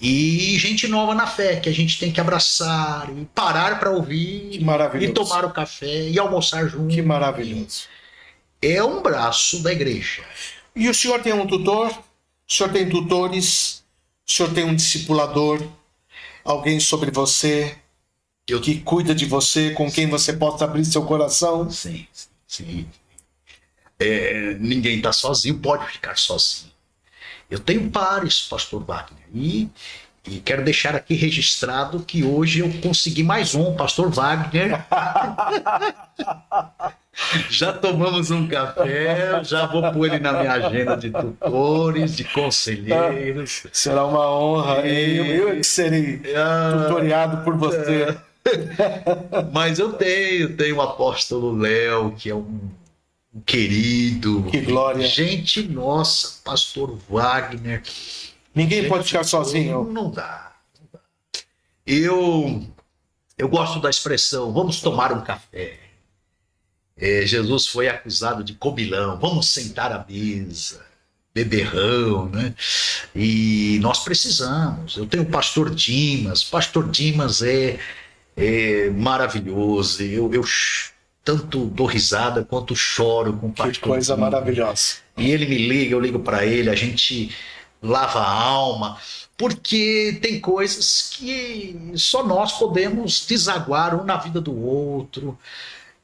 C: e gente nova na fé, que a gente tem que abraçar e parar para ouvir,
B: Que maravilhoso.
C: e tomar o café e almoçar junto.
B: Que maravilhoso.
C: É um braço da igreja.
B: E o senhor tem um tutor? O senhor tem tutores? O senhor tem um discipulador? Alguém sobre você que cuida de você, com quem você possa abrir seu coração?
C: Sim, sim. Ninguém está sozinho, pode ficar sozinho. Eu tenho pares, pastor Wagner, e quero deixar aqui registrado que hoje eu consegui mais um, pastor Wagner. Já tomamos um café, já vou pôr ele na minha agenda de tutores, de conselheiros.
B: Será uma honra. Eu que serei tutoriado por você.
C: Mas eu tenho o apóstolo Léo, que é um querido.
B: Que glória.
C: Gente, nossa, pastor Wagner.
B: Ninguém pode ficar sozinho.
C: Não dá. Eu gosto da expressão, vamos tomar um café. Jesus foi acusado de comilão, vamos sentar à mesa, beberrão, né? E nós precisamos. Eu tenho o pastor Dimas é maravilhoso. Eu tanto dou risada quanto choro com o pastor.
B: Que coisa
C: Dimas.
B: maravilhosa.
C: E ele me liga, eu ligo para ele, a gente lava a alma, porque tem coisas que só nós podemos desaguar um na vida do outro.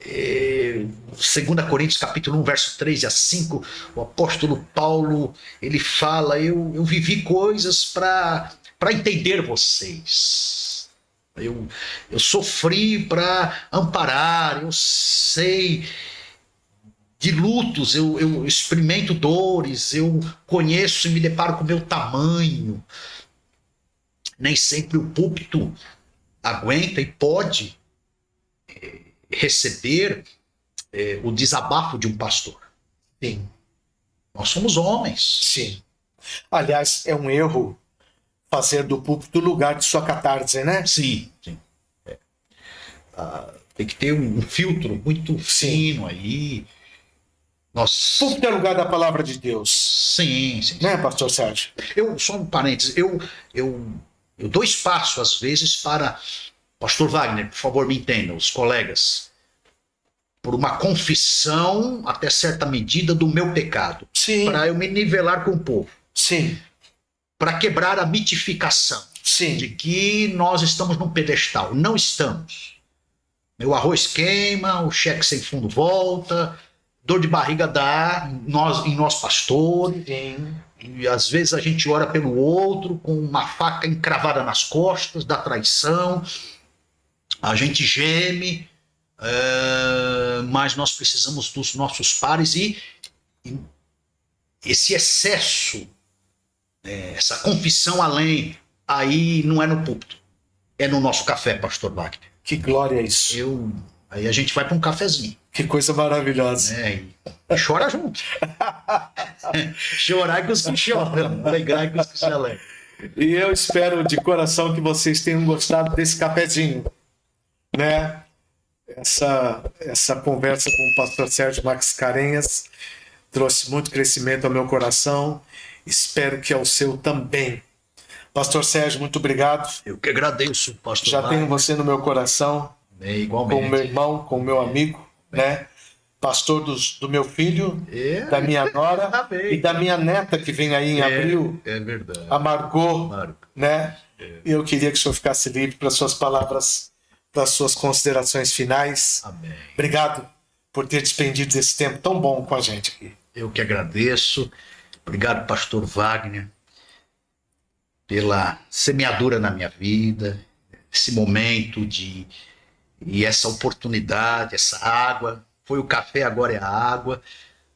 C: 2 Coríntios capítulo 1, verso 3 a 5, o apóstolo Paulo, ele fala, eu vivi coisas para entender vocês. Eu sofri para amparar, eu sei de lutos, eu experimento dores, eu conheço e me deparo com o meu tamanho. Nem sempre o púlpito aguenta e pode receber o desabafo de um pastor.
B: Sim.
C: Nós somos homens.
B: Sim. Aliás, é um erro fazer do púlpito lugar de sua catarse, né?
C: Sim. Tem que ter um filtro muito fino aí.
B: Púlpito é lugar da palavra de Deus.
C: Sim.
B: Né, pastor Sérgio?
C: Só um parênteses. Eu dou espaço, às vezes, para... Pastor Wagner, por favor, me entenda, os colegas, por uma confissão, até certa medida, do meu pecado.
B: Sim.
C: Para eu me nivelar com o povo.
B: Sim.
C: Para quebrar a mitificação.
B: Sim.
C: De que nós estamos num pedestal. Não estamos. O arroz queima, o cheque sem fundo volta, dor de barriga dá em nós pastores.
B: Sim.
C: E às vezes a gente ora pelo outro com uma faca encravada nas costas da traição. A gente geme, mas nós precisamos dos nossos pares e esse excesso, essa confissão além, aí não é no púlpito, é no nosso café, pastor Wagner.
B: Que glória é isso.
C: Aí a gente vai para um cafezinho.
B: Que coisa maravilhosa.
C: E chora junto. Chorar com os que choram, alegrar com os que se alegram.
B: E eu espero de coração que vocês tenham gostado desse cafezinho, né? Essa conversa com o pastor Sérgio Mascarenhas trouxe muito crescimento ao meu coração. Espero que ao seu também. Pastor Sérgio, muito obrigado.
C: Eu que agradeço, pastor.
B: Já tenho você no meu coração,
C: igualmente.
B: como meu irmão, como meu amigo, né? Pastor do meu filho, da minha nora e da minha neta que vem aí em abril.
C: É verdade.
B: A Margot, né? E eu queria que o senhor ficasse livre para suas palavras, para suas considerações finais.
C: Amém.
B: Obrigado por ter despendido esse tempo tão bom com a gente aqui.
C: Eu que agradeço. Obrigado, pastor Wagner, pela semeadura na minha vida, esse momento e essa oportunidade, essa água. Foi o café, agora é a água.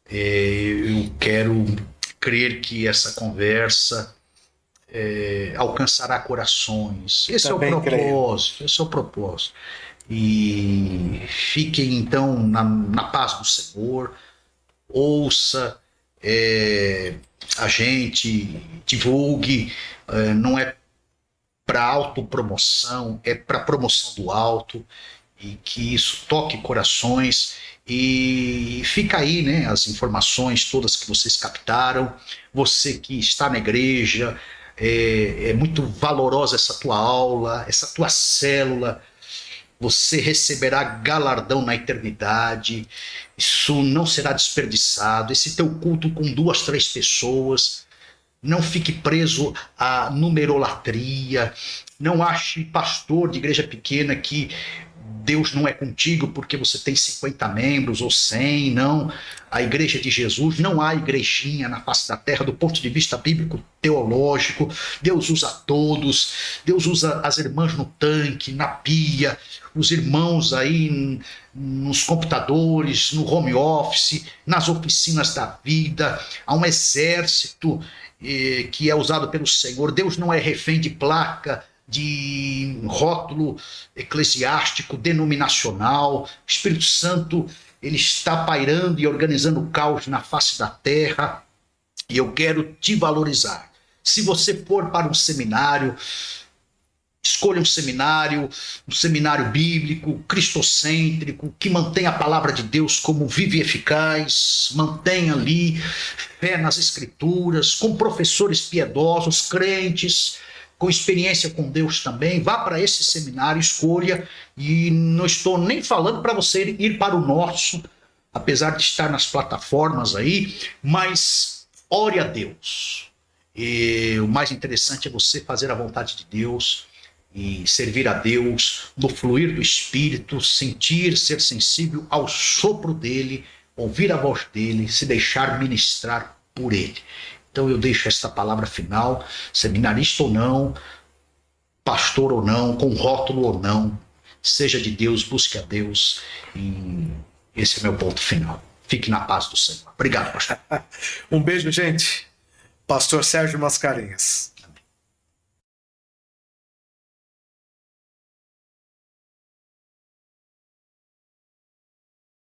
C: Eu quero crer que essa conversa alcançará corações. Esse é o propósito. E fiquem então na paz do Senhor. Ouça a gente, divulgue. Não é para autopromoção, é para promoção do alto. E que isso toque corações. E fica aí, né, as informações todas que vocês captaram. Você que está na igreja, É muito valorosa essa tua aula, essa tua célula. Você receberá galardão na eternidade. Isso não será desperdiçado. Esse teu culto com 2, 3 pessoas. Não fique preso à numerolatria. Não ache, pastor de igreja pequena, que Deus não é contigo porque você tem 50 membros ou 100. Não. A igreja de Jesus, não há igrejinha na face da terra do ponto de vista bíblico teológico. Deus usa todos. Deus usa as irmãs no tanque, na pia, os irmãos aí nos computadores, no home office, nas oficinas da vida. Há um exército que é usado pelo Senhor. Deus não é refém de placa, de rótulo eclesiástico, denominacional. O Espírito Santo, ele está pairando e organizando o caos na face da terra, e eu quero te valorizar. Se você for para um seminário, escolha um seminário bíblico, cristocêntrico, que mantenha a palavra de Deus como viva e eficaz, mantenha ali fé nas Escrituras, com professores piedosos, crentes, com experiência com Deus também. Vá para esse seminário, escolha, e não estou nem falando para você ir para o nosso, apesar de estar nas plataformas aí, mas ore a Deus. E o mais interessante é você fazer a vontade de Deus e servir a Deus no fluir do Espírito, sentir, ser sensível ao sopro dele, ouvir a voz dele, se deixar ministrar por ele. Então eu deixo esta palavra final, seminarista ou não, pastor ou não, com rótulo ou não, seja de Deus, busque a Deus, e esse é meu ponto final. Fique na paz do Senhor. Obrigado, pastor.
B: Um beijo, gente. Pastor Sérgio Mascarenhas.